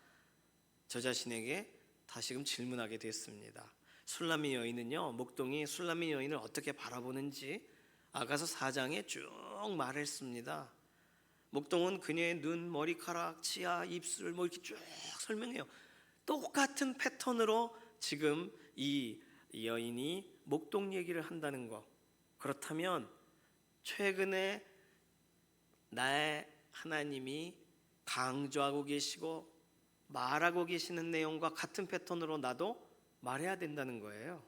저 자신에게 다시금 질문하게 됐습니다. 술람미 여인은요, 목동이 술람미 여인을 어떻게 바라보는지 아가서 4장에 쭉 말했습니다. 목동은 그녀의 눈, 머리카락, 치아, 입술 이렇게 쭉 설명해요. 똑같은 패턴으로 지금 이 여인이 목동 얘기를 한다는 거. 그렇다면 최근에 나의 하나님이 강조하고 계시고 말하고 계시는 내용과 같은 패턴으로 나도 말해야 된다는 거예요.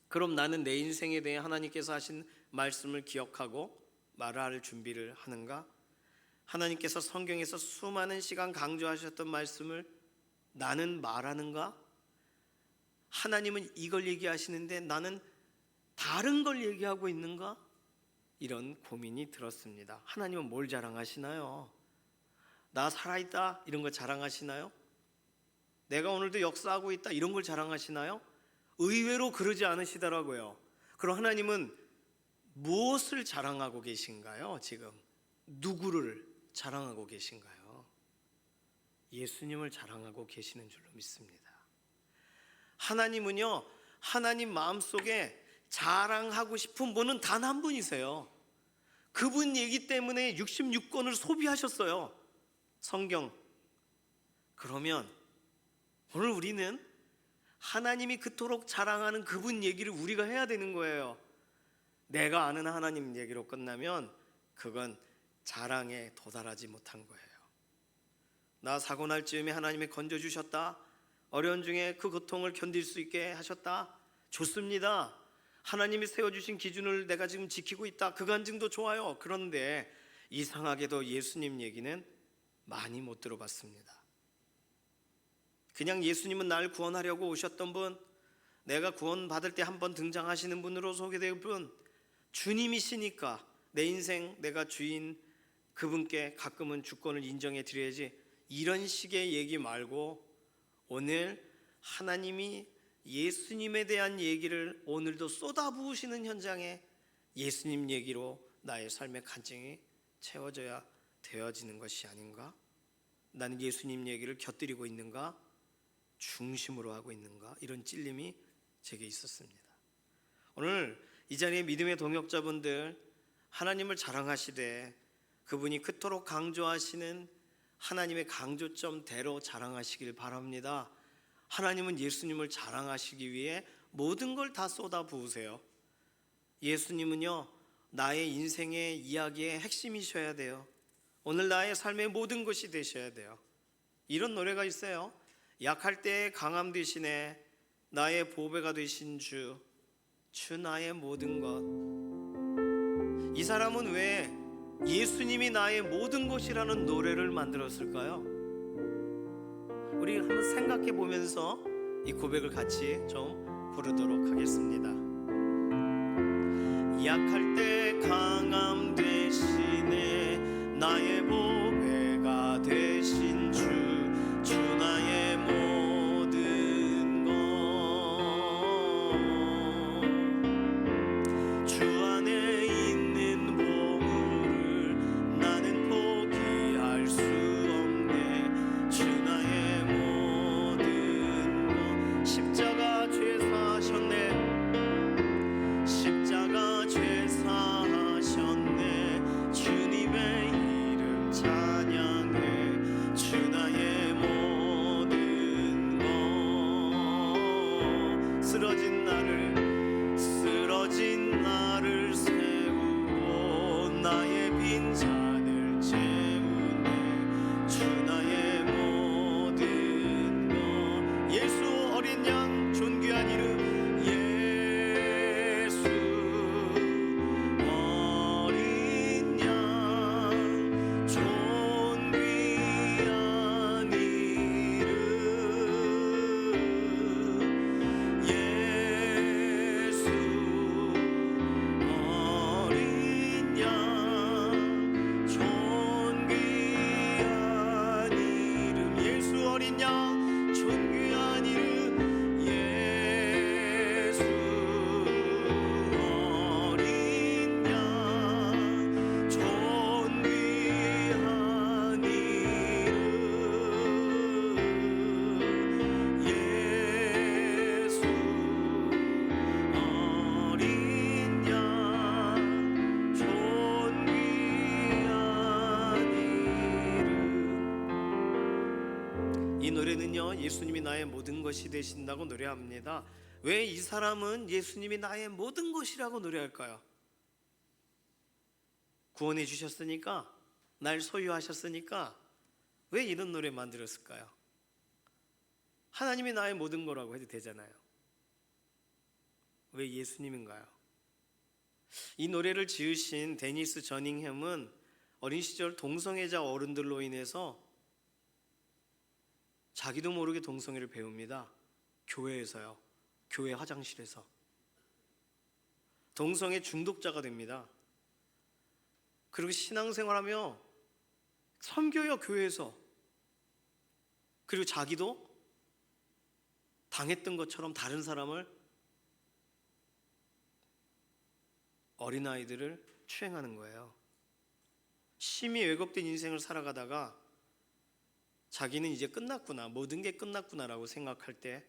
그럼 나는 내 인생에 대해 하나님께서 하신 말씀을 기억하고 말할 준비를 하는가? 하나님께서 성경에서 수많은 시간 강조하셨던 말씀을 나는 말하는가? 하나님은 이걸 얘기하시는데 나는 다른 걸 얘기하고 있는가? 이런 고민이 들었습니다. 하나님은 뭘 자랑하시나요? 나 살아있다 이런 거 자랑하시나요? 내가 오늘도 역사하고 있다 이런 걸 자랑하시나요? 의외로 그러지 않으시더라고요. 그럼 하나님은 무엇을 자랑하고 계신가요? 지금 누구를 자랑하고 계신가요? 예수님을 자랑하고 계시는 줄로 믿습니다. 하나님은요, 하나님 마음속에 자랑하고 싶은 분은 단 한 분이세요. 그분 얘기 때문에 66권을 소비하셨어요, 성경. 그러면 오늘 우리는 하나님이 그토록 자랑하는 그분 얘기를 우리가 해야 되는 거예요. 내가 아는 하나님 얘기로 끝나면 그건 자랑에 도달하지 못한 거예요. 나 사고 날 즈음에 하나님이 건져주셨다, 어려운 중에 그 고통을 견딜 수 있게 하셨다, 좋습니다. 하나님이 세워주신 기준을 내가 지금 지키고 있다, 그 간증도 좋아요. 그런데 이상하게도 예수님 얘기는 많이 못 들어봤습니다. 그냥 예수님은 나를 구원하려고 오셨던 분, 내가 구원받을 때 한번 등장하시는 분으로 소개될 분, 주님이시니까 내 인생 내가 주인, 그분께 가끔은 주권을 인정해 드려야지, 이런 식의 얘기 말고 오늘 하나님이 예수님에 대한 얘기를 오늘도 쏟아부으시는 현장에 예수님 얘기로 나의 삶의 간증이 채워져야 되어지는 것이 아닌가? 나는 예수님 얘기를 곁들이고 있는가? 중심으로 하고 있는가? 이런 찔림이 제게 있었습니다. 오늘 이 자리에 믿음의 동역자분들, 하나님을 자랑하시되 그분이 그토록 강조하시는 하나님의 강조점대로 자랑하시길 바랍니다. 하나님은 예수님을 자랑하시기 위해 모든 걸 다 쏟아부으세요. 예수님은요, 나의 인생의 이야기의 핵심이셔야 돼요. 오늘 나의 삶의 모든 것이 되셔야 돼요. 이런 노래가 있어요. 약할 때 강함 되시네, 나의 보배가 되신 주 나의 모든 것. 이 사람은 왜 예수님이 나의 모든 것이라는 노래를 만들었을까요? 우리 한번 생각해 보면서 이 고백을 같이 좀 부르도록 하겠습니다. 약할 때 강함 대신에 나의 보배가 되신 주 나의 모든 것, 주 안에 있는 보물을 나는 포기할 수 없네. 주 나의 모든 것, 십자가 죄 사셨네. 십자가 죄 사하셨네. 주님의 이름 찬양해. 주 나의 모든 것, 쓰러진 나를 세우고 나의 빈잔을 채우네. 주 나의 모든 것, 예수 어린 양 존귀한 이름, 이 노래는요, 예수님이 나의 모든 것이 되신다고 노래합니다. 왜 이 사람은 예수님이 나의 모든 것이라고 노래할까요? 구원해 주셨으니까, 날 소유하셨으니까 왜 이런 노래 만들었을까요? 하나님이 나의 모든 거라고 해도 되잖아요. 왜 예수님인가요? 이 노래를 지으신 데니스 저닝햄은 어린 시절 동성애자 어른들로 인해서 자기도 모르게 동성애를 배웁니다. 교회에서요. 교회 화장실에서. 동성애 중독자가 됩니다. 그리고 신앙생활하며 섬겨요, 교회에서. 그리고 자기도 당했던 것처럼 다른 사람을, 어린아이들을 추행하는 거예요. 심히 왜곡된 인생을 살아가다가 자기는 이제 끝났구나, 모든 게 끝났구나라고 생각할 때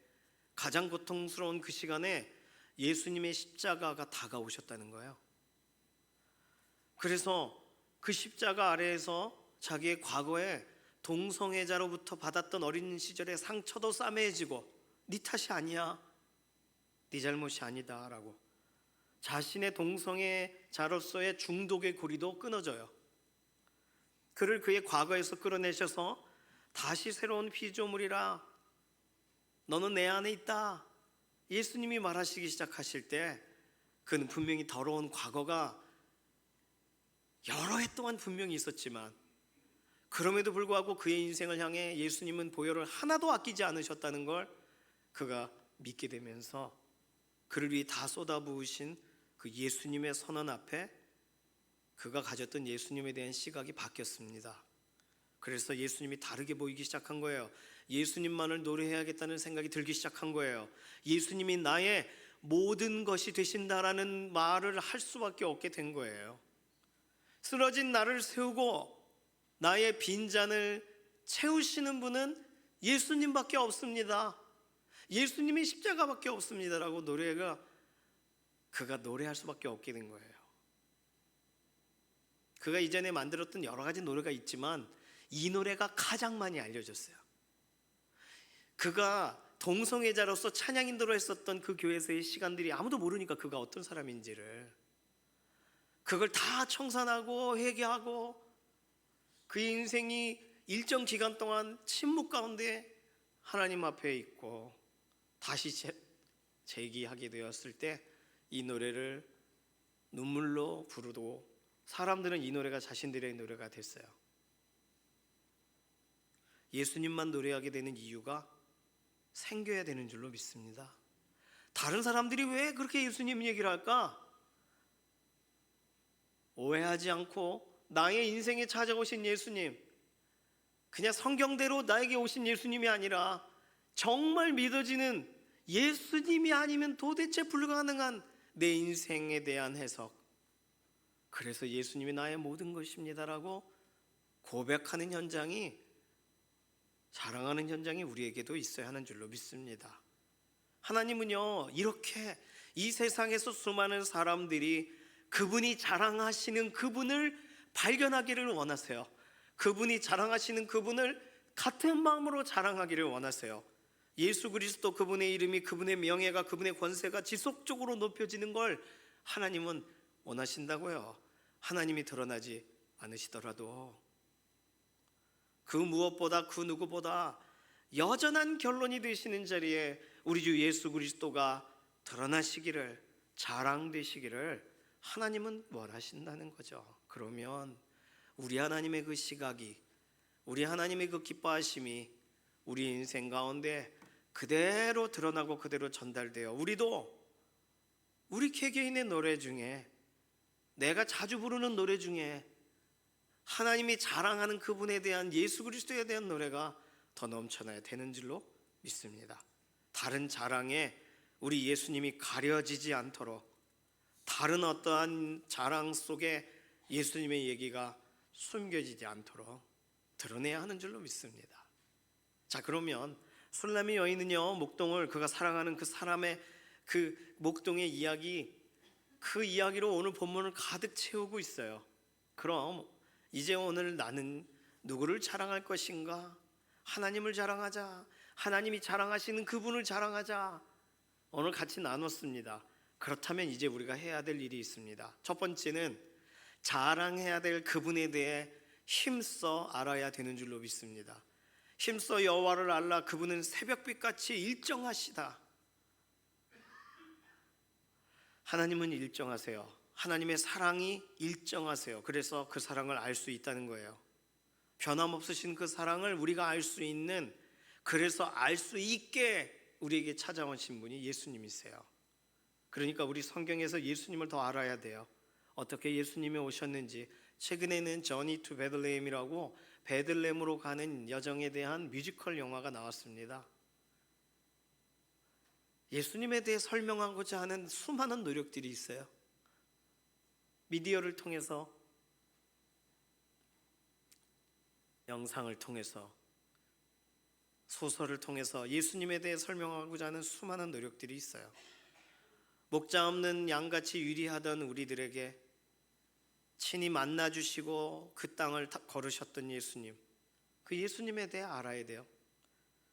가장 고통스러운 그 시간에 예수님의 십자가가 다가오셨다는 거예요. 그래서 그 십자가 아래에서 자기의 과거에 동성애자로부터 받았던 어린 시절의 상처도 싸매지고, 네 탓이 아니야, 네 잘못이 아니다 라고 자신의 동성애자로서의 중독의 고리도 끊어져요. 그를 그의 과거에서 끌어내셔서 다시 새로운 피조물이라, 너는 내 안에 있다, 예수님이 말하시기 시작하실 때 그는 분명히 더러운 과거가 여러 해 동안 분명히 있었지만 그럼에도 불구하고 그의 인생을 향해 예수님은 보혈을 하나도 아끼지 않으셨다는 걸 그가 믿게 되면서 그를 위해 다 쏟아부으신 그 예수님의 선언 앞에 그가 가졌던 예수님에 대한 시각이 바뀌었습니다. 그래서 예수님이 다르게 보이기 시작한 거예요. 예수님만을 노래해야겠다는 생각이 들기 시작한 거예요. 예수님이 나의 모든 것이 되신다라는 말을 할 수밖에 없게 된 거예요. 쓰러진 나를 세우고 나의 빈잔을 채우시는 분은 예수님밖에 없습니다. 예수님이 십자가밖에 없습니다라고 그가 노래할 수밖에 없게 된 거예요. 그가 이전에 만들었던 여러 가지 노래가 있지만 이 노래가 가장 많이 알려졌어요. 그가 동성애자로서 찬양인도로 했었던 그 교회에서의 시간들이 아무도 모르니까 그가 어떤 사람인지를, 그걸 다 청산하고 회개하고 그 인생이 일정 기간 동안 침묵 가운데 하나님 앞에 있고 다시 재기하게 되었을 때 이 노래를 눈물로 부르고 사람들은 이 노래가 자신들의 노래가 됐어요. 예수님만 노래하게 되는 이유가 생겨야 되는 줄로 믿습니다. 다른 사람들이 왜 그렇게 예수님 얘기를 할까? 오해하지 않고 나의 인생에 찾아오신 예수님, 그냥 성경대로 나에게 오신 예수님이 아니라 정말 믿어지는 예수님이 아니면 도대체 불가능한 내 인생에 대한 해석, 그래서 예수님이 나의 모든 것입니다라고 고백하는 현장이, 자랑하는 현장이 우리에게도 있어야 하는 줄로 믿습니다. 하나님은요, 이렇게 이 세상에서 수많은 사람들이 그분이 자랑하시는 그분을 발견하기를 원하세요. 그분이 자랑하시는 그분을 같은 마음으로 자랑하기를 원하세요. 예수 그리스도, 그분의 이름이, 그분의 명예가, 그분의 권세가 지속적으로 높여지는 걸 하나님은 원하신다고요. 하나님이 드러나지 않으시더라도 그 무엇보다, 그 누구보다 여전한 결론이 되시는 자리에 우리 주 예수 그리스도가 드러나시기를, 자랑되시기를 하나님은 원하신다는 거죠. 그러면 우리 하나님의 그 시각이, 우리 하나님의 그 기뻐하심이 우리 인생 가운데 그대로 드러나고 그대로 전달되어 우리도 우리 개개인의 노래 중에, 내가 자주 부르는 노래 중에 하나님이 자랑하는 그분에 대한, 예수 그리스도에 대한 노래가 더 넘쳐나야 되는 줄로 믿습니다. 다른 자랑에 우리 예수님이 가려지지 않도록, 다른 어떠한 자랑 속에 예수님의 얘기가 숨겨지지 않도록 드러내야 하는 줄로 믿습니다. 자, 그러면 술람의 여인은요, 목동을, 그가 사랑하는 그 사람의 그 목동의 이야기, 그 이야기로 오늘 본문을 가득 채우고 있어요. 그럼 이제 오늘 나는 누구를 자랑할 것인가? 하나님을 자랑하자, 하나님이 자랑하시는 그분을 자랑하자, 오늘 같이 나눴습니다. 그렇다면 이제 우리가 해야 될 일이 있습니다. 첫 번째는 자랑해야 될 그분에 대해 힘써 알아야 되는 줄로 믿습니다. 힘써 여호와를 알라. 그분은 새벽빛같이 일정하시다. 하나님은 일정하세요. 하나님의 사랑이 일정하세요. 그래서 그 사랑을 알 수 있다는 거예요. 변함없으신 그 사랑을 우리가 알 수 있는, 그래서 알 수 있게 우리에게 찾아오신 분이 예수님이세요. 그러니까 우리 성경에서 예수님을 더 알아야 돼요. 어떻게 예수님이 오셨는지. 최근에는 저니 투 베들레헴이라고 베들레헴으로 가는 여정에 대한 뮤지컬 영화가 나왔습니다. 예수님에 대해 설명하고자 하는 수많은 노력들이 있어요. 미디어를 통해서, 영상을 통해서, 소설을 통해서 예수님에 대해 설명하고자 하는 수많은 노력들이 있어요. 목자 없는 양같이 유리하던 우리들에게 친히 만나주시고 그 땅을 걸으셨던 예수님, 그 예수님에 대해 알아야 돼요.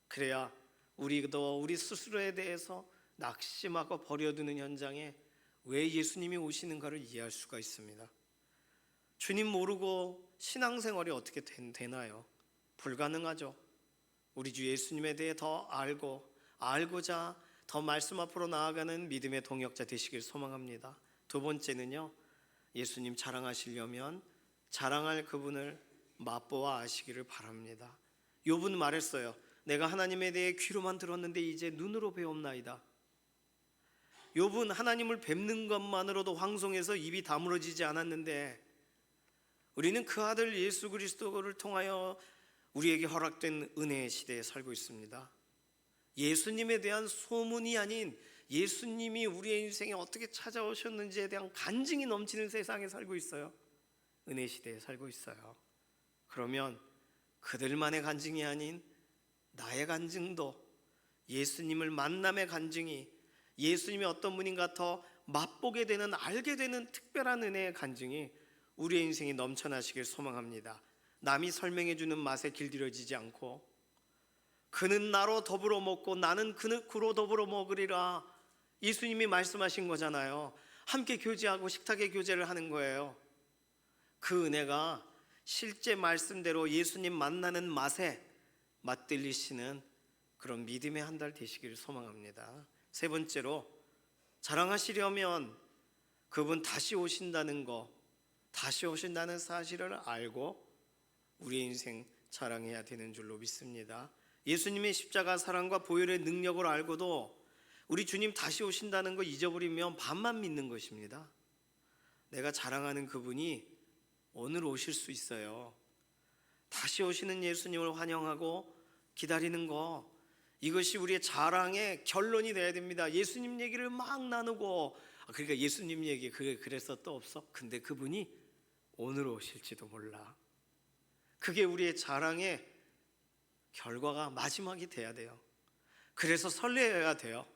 그래야 우리도 우리 스스로에 대해서 낙심하고 버려두는 현장에 왜 예수님이 오시는가를 이해할 수가 있습니다. 주님 모르고 신앙생활이 어떻게 되나요? 불가능하죠. 우리 주 예수님에 대해 더 알고자 더 말씀 앞으로 나아가는 믿음의 동역자 되시길 소망합니다. 두 번째는요, 예수님 자랑하시려면 자랑할 그분을 맛보아 아시기를 바랍니다. 욥은 말했어요. 내가 하나님에 대해 귀로만 들었는데 이제 눈으로 배웠나이다. 욥은 하나님을 뵙는 것만으로도 황송해서 입이 다물어지지 않았는데, 우리는 그 아들 예수 그리스도를 통하여 우리에게 허락된 은혜의 시대에 살고 있습니다. 예수님에 대한 소문이 아닌 예수님이 우리의 인생에 어떻게 찾아오셨는지에 대한 간증이 넘치는 세상에 살고 있어요. 은혜 시대에 살고 있어요. 그러면 그들만의 간증이 아닌 나의 간증도, 예수님을 만남의 간증이, 예수님이 어떤 분인가 더 맛보게 되는, 알게 되는 특별한 은혜의 간증이 우리의 인생이 넘쳐나시길 소망합니다. 남이 설명해주는 맛에 길들여지지 않고, 그는 나로 더불어 먹고 나는 그로 더불어 먹으리라, 예수님이 말씀하신 거잖아요. 함께 교제하고 식탁에 교제를 하는 거예요. 그 은혜가 실제 말씀대로 예수님 만나는 맛에 맛들리시는 그런 믿음의 한 달 되시기를 소망합니다. 세 번째로, 자랑하시려면 그분 다시 오신다는 거, 다시 오신다는 사실을 알고 우리의 인생 자랑해야 되는 줄로 믿습니다. 예수님의 십자가 사랑과 보혈의 능력을 알고도 우리 주님 다시 오신다는 거 잊어버리면 반만 믿는 것입니다. 내가 자랑하는 그분이 오늘 오실 수 있어요. 다시 오시는 예수님을 환영하고 기다리는 거, 이것이 우리의 자랑의 결론이 돼야 됩니다. 예수님 얘기를 막 나누고, 그러니까 예수님 얘기 그래서 또 없어? 근데 그분이 오늘 오실지도 몰라. 그게 우리의 자랑의 결과가 마지막이 돼야 돼요. 그래서 설레어야 돼요.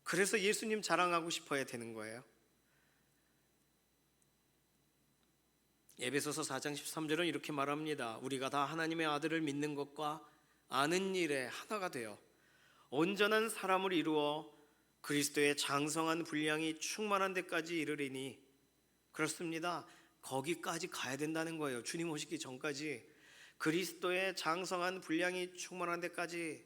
그래서 예수님 자랑하고 싶어야 되는 거예요. 에베소서 4장 13절은 이렇게 말합니다. 우리가 다 하나님의 아들을 믿는 것과 아는 일에 하나가 되어 온전한 사람을 이루어 그리스도의 장성한 분량이 충만한 데까지 이르리니. 그렇습니다. 거기까지 가야 된다는 거예요. 주님 오시기 전까지 그리스도의 장성한 분량이 충만한 데까지,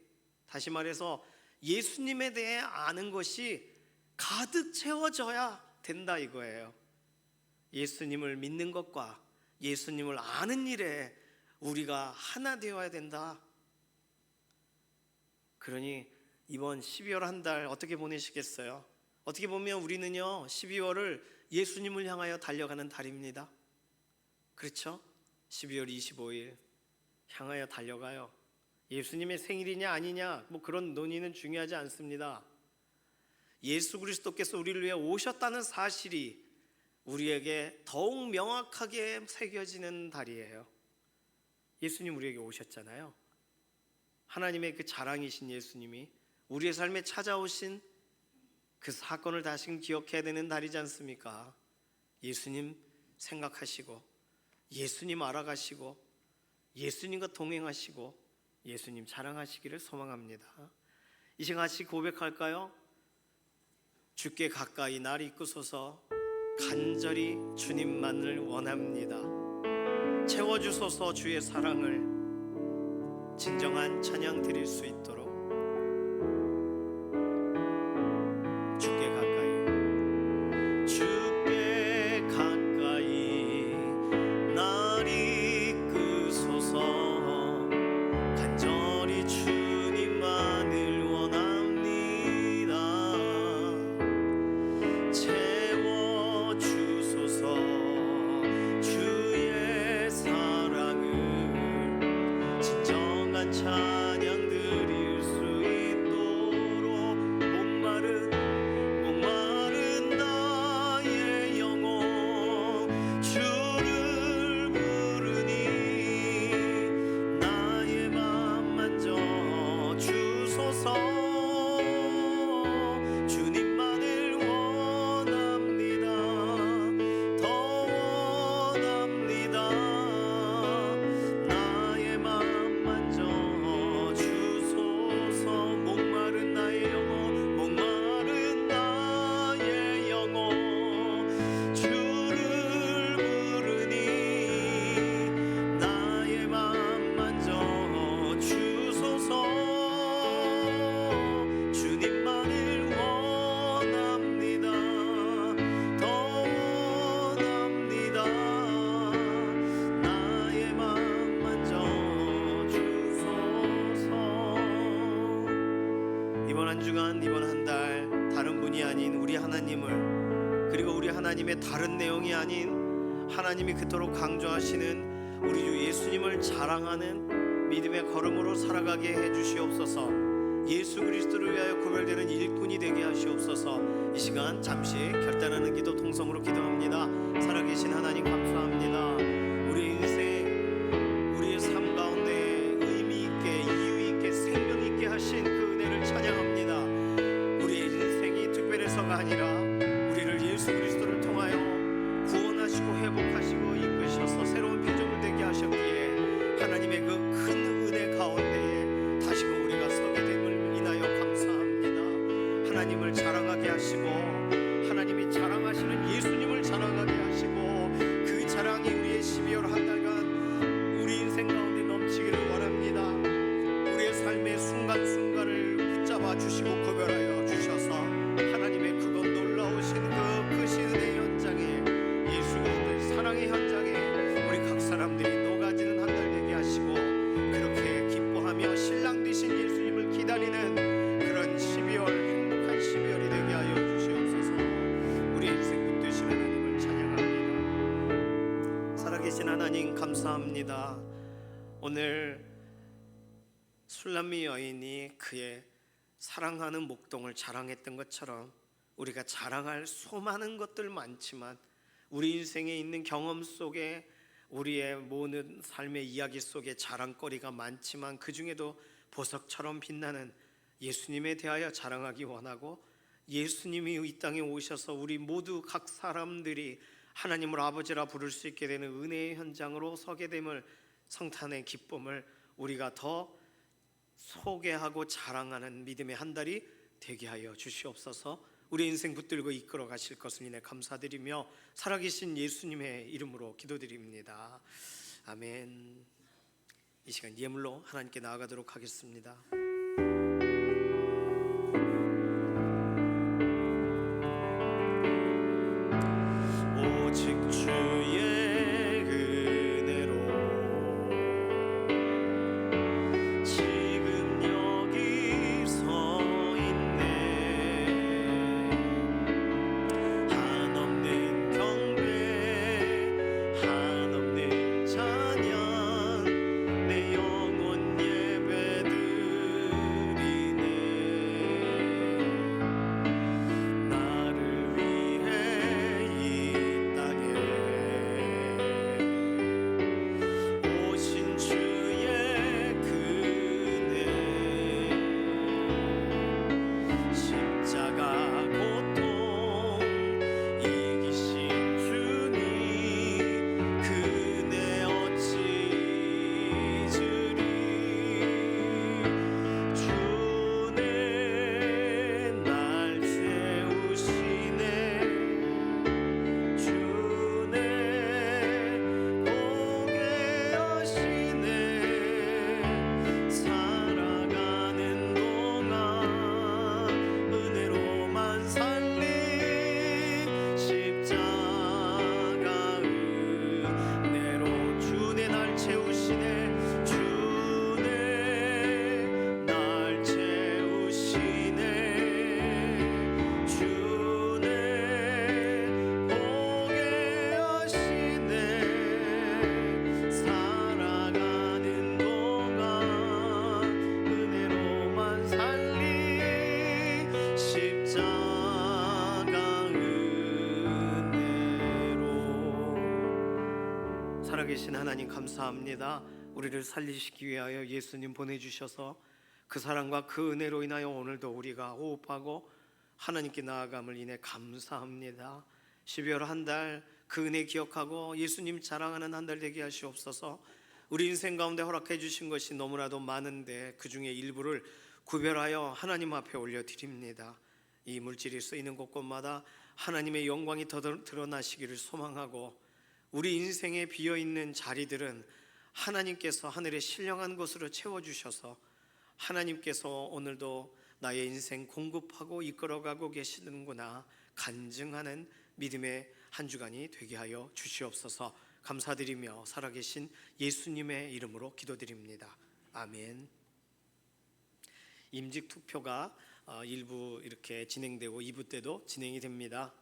다시 말해서 예수님에 대해 아는 것이 가득 채워져야 된다 이거예요. 예수님을 믿는 것과 예수님을 아는 일에 우리가 하나 되어야 된다. 그러니 이번 12월 한 달 어떻게 보내시겠어요? 어떻게 보면 우리는요 12월을 예수님을 향하여 달려가는 달입니다. 그렇죠? 12월 25일 향하여 달려가요. 예수님의 생일이냐 아니냐 뭐 그런 논의는 중요하지 않습니다. 예수 그리스도께서 우리를 위해 오셨다는 사실이 우리에게 더욱 명확하게 새겨지는 달이에요. 예수님 우리에게 오셨잖아요. 하나님의 그 자랑이신 예수님이 우리의 삶에 찾아오신 그 사건을 다시 기억해야 되는 달이지 않습니까? 예수님 생각하시고 예수님 알아가시고 예수님과 동행하시고 예수님 자랑하시기를 소망합니다. 이 시간 같이 고백할까요? 주께 가까이 날 이끄소서 간절히 주님만을 원합니다. 채워주소서 주의 사랑을 진정한 찬양 드릴 수 있도록 주께 가까이 날 이끄소서 간절히 주님만을 원합니다. 채워주소서 주의 사랑을 진정한 찬양 드릴 수 있도록 목마른 나의 영혼 주를 부르니 나의 맘 만져 주소서 주님만을 원합니다. 더 원합니다. 나의 맘 만져 주소서 목마른 나의 영혼 목마른 나의 영혼 주를 부르니 나의 맘 만져 주소서 주님만을 원합니다. 더 원합니다. 나의 맘 만져 주소서. 이번 한 주간 이번 한 달 다른 분이 아닌 우리 하나님을, 그리고 우리 하나님의 다른 내용이 아닌 하나님이 그토록 강조하시는 우리 주 예수님을 자랑하는 믿음의 걸음으로 살아가게 해주시옵소서. 예수 그리스도를 위하여 구별되는 일꾼이 되게 하시옵소서. 이 시간 잠시 결단하는 기도 통성으로 기도합니다. 살아계신 하나님 감사합니다. 우리의 인생, 우리의 삶 가운데 의미 있게 이유 있게 생명 있게 하신 그 은혜를 찬양합니다. 우리의 인생이 특별해서가 아니라 우리를 예수 그리스도를 통하여 구원하시고 회복하시고 이끄셔서 새로운 표정을 되게 하셨기에 하나님의 그 큰 은혜 가운데에 다시금 우리가 서게 됨을 인하여 감사합니다. 하나님을 자랑하게 하시고 하나님이 자랑하시는 예수님을 자랑하게 하시고 그 자랑이 우리의 12월 한 달간 우리 인생 가운데 넘치기를 원합니다. 우리의 삶의 순간순간을 붙잡아 주시고 구별하여 주셔서 하나님의 그것 놀라우신 그 크신 은혜 현장에 예수 그리스도의 사랑의 감사합니다. 오늘 술람미 여인이 그의 사랑하는 목동을 자랑했던 것처럼 우리가 자랑할 수많은 것들 많지만 우리 인생에 있는 경험 속에 우리의 모든 삶의 이야기 속에 자랑거리가 많지만 그 중에도 보석처럼 빛나는 예수님에 대하여 자랑하기 원하고, 예수님이 이 땅에 오셔서 우리 모두 각 사람들이 하나님을 아버지라 부를 수 있게 되는 은혜의 현장으로 서게 됨을, 성탄의 기쁨을 우리가 더 소개하고 자랑하는 믿음의 한 달이 되게 하여 주시옵소서. 우리 인생 붙들고 이끌어 가실 것을 인해 감사드리며 살아계신 예수님의 이름으로 기도드립니다. 아멘. 이 시간 예물로 하나님께 나아가도록 하겠습니다. 오직 주의 은혜로 지금 여기 서 있네. 한없는 경배, 한없는 찬양, 내 영혼 예배드리네. 나를 위해 이 땅에 오신 주의 그네, 십자가 고통 이기신 주님, 그네 어찌 잊으리. 주네 날 세우시네. 주네 보게 하시네. 살아가는 동안 은혜로만 살리. 십자가 은혜로 주네 날 채우시네. 주네 날 채우시네. 주네 보게 하시네. 살아가는 동안 은혜로만 살리. 십자가 은혜로. 살아계신 하나님 감사합니다. 우리를 살리시기 위하여 예수님 보내주셔서 그 사랑과 그 은혜로 인하여 오늘도 우리가 호흡하고 하나님께 나아감을 인해 감사합니다. 12월 한 달 그 은혜 기억하고 예수님 자랑하는 한 달 되게 하시옵소서. 우리 인생 가운데 허락해 주신 것이 너무나도 많은데 그 중에 일부를 구별하여 하나님 앞에 올려드립니다. 이 물질이 쓰이는 곳곳마다 하나님의 영광이 더 드러나시기를 소망하고, 우리 인생에 비어있는 자리들은 하나님께서 하늘의 신령한 곳으로 채워주셔서 하나님께서 오늘도 나의 인생 공급하고 이끌어가고 계시는구나 간증하는 믿음의 한 주간이 되게 하여 주시옵소서. 감사드리며 살아계신 예수님의 이름으로 기도드립니다. 아멘. 임직 투표가 1부 이렇게 진행되고 2부 때도 진행이 됩니다.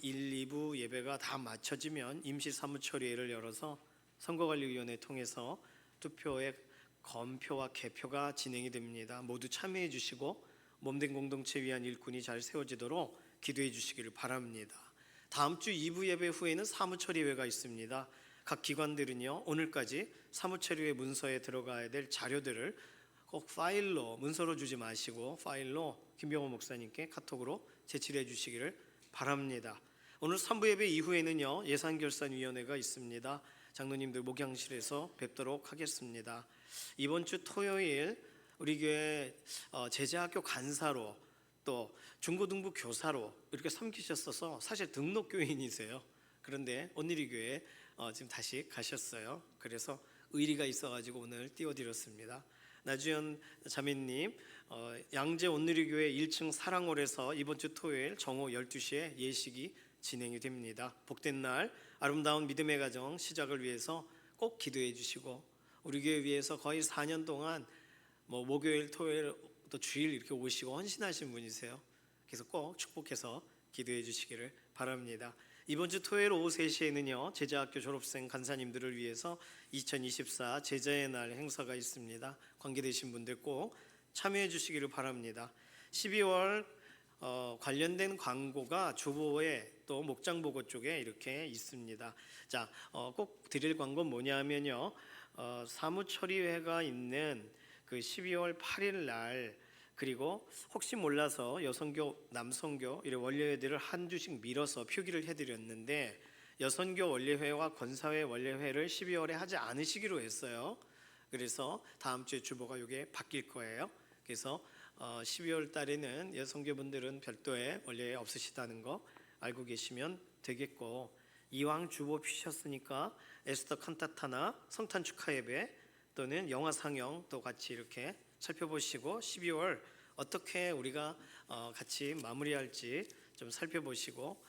1, 2부 예배가 다 마쳐지면 임시 사무처리회를 열어서 선거관리위원회 통해서 투표의 검표와 개표가 진행이 됩니다. 모두 참여해 주시고 몸된 공동체 위한 일꾼이 잘 세워지도록 기도해 주시기를 바랍니다. 다음 주 2부 예배 후에는 사무처리회가 있습니다. 각 기관들은요, 오늘까지 사무처리회 문서에 들어가야 될 자료들을 꼭 파일로, 문서로 주지 마시고 파일로 김병호 목사님께 카톡으로 제출해 주시기를 바랍니다. 오늘 3부 예배 이후에는요, 예산결산위원회가 있습니다. 장로님들 목양실에서 뵙도록 하겠습니다. 이번 주 토요일 우리 교회 제자학교 간사로 또 중고등부 교사로 이렇게 섬기셨어서 사실 등록교인이세요. 그런데 온누리교회 지금 다시 가셨어요. 그래서 의리가 있어가지고 오늘 띄워드렸습니다. 나주연 자매님, 양재 온누리교회 1층 사랑홀에서 이번 주 토요일 정오 12시에 예식이 진행이 됩니다. 복된 날 아름다운 믿음의 가정 시작을 위해서 꼭 기도해 주시고, 우리 교회 위해서 거의 4년 동안 목요일, 토요일, 또 주일 이렇게 오시고 헌신하신 분이세요. 그래서 꼭 축복해서 기도해 주시기를 바랍니다. 이번 주 토요일 오후 3시에는요 제자학교 졸업생 간사님들을 위해서 2024 제자의 날 행사가 있습니다. 관계되신 분들 꼭 참여해 주시기를 바랍니다. 12월 관련된 광고가 주보에 또 목장보고 쪽에 이렇게 있습니다. 자, 꼭 드릴 광고는 뭐냐면요, 사무처리회가 있는 그 12월 8일 날, 그리고 혹시 몰라서 여성교, 남성교 이런 원례회들을 한 주씩 밀어서 표기를 해드렸는데 여성교 원례회와 권사회 원례회를 12월에 하지 않으시기로 했어요. 그래서 다음 주에 주보가 이게 바뀔 거예요. 그래서 12월 달에는 여성교분들은 별도의 원례회 없으시다는 거 알고 계시면 되겠고, 이왕 주보 피셨으니까 에스더 칸타타나 성탄 축하 예배 또는 영화 상영도 같이 이렇게 살펴보시고 12월 어떻게 우리가 같이 마무리할지 좀 살펴보시고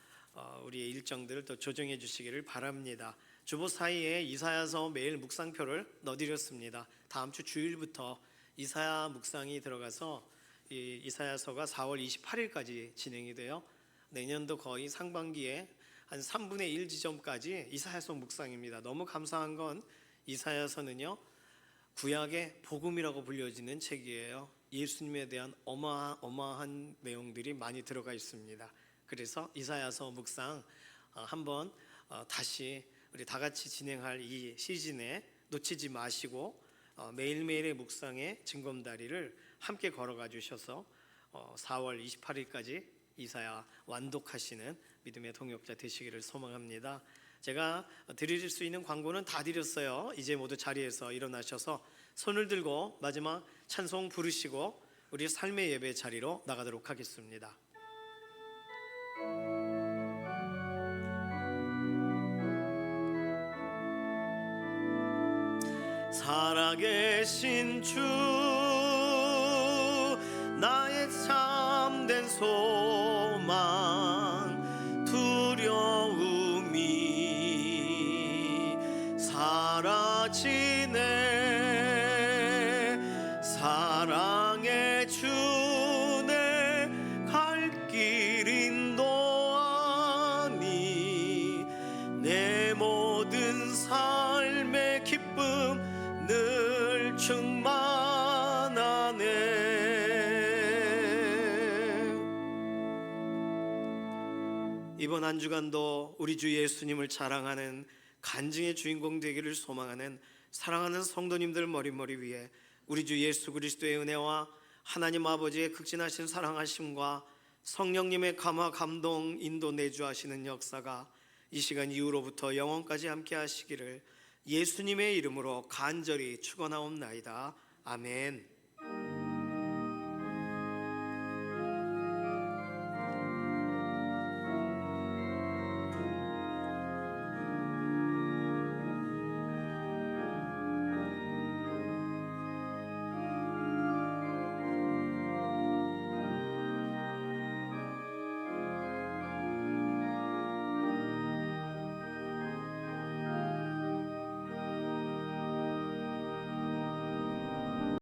우리의 일정들을 또 조정해 주시기를 바랍니다. 주보 사이에 이사야서 매일 묵상표를 넣어드렸습니다. 다음 주 주일부터 이사야 묵상이 들어가서 이 이사야서가 4월 28일까지 진행이 돼요. 내년도 거의 상반기에 한 3분의 1 지점까지 이사야서 묵상입니다. 너무 감사한 건 이사야서는요 구약의 복음이라고 불려지는 책이에요. 예수님에 대한 어마어마한 내용들이 많이 들어가 있습니다. 그래서 이사야서 묵상 한번 다시 우리 다 같이 진행할 이 시즌에 놓치지 마시고 매일매일의 묵상의 징검다리를 함께 걸어가 주셔서 4월 28일까지 이사야 완독하시는 믿음의 동역자 되시기를 소망합니다. 제가 드릴 수 있는 광고는 다 드렸어요. 이제 모두 자리에서 일어나셔서 손을 들고 마지막 찬송 부르시고 우리 삶의 예배 자리로 나가도록 하겠습니다. 살아계신 주 나의 참된 소망, 두려움이 사라지네. 사랑의 주내 갈 길 인도하니 내 모든 삶의 기쁨 늘 충만하네. 이번 한 주간도 우리 주 예수님을 자랑하는 간증의 주인공 되기를 소망하는 사랑하는 성도님들 머리머리 위에 우리 주 예수 그리스도의 은혜와 하나님 아버지의 극진하신 사랑하심과 성령님의 감화 감동 인도 내주하시는 역사가 이 시간 이후로부터 영원까지 함께 하시기를 예수님의 이름으로 간절히 축원하옵나이다. 아멘.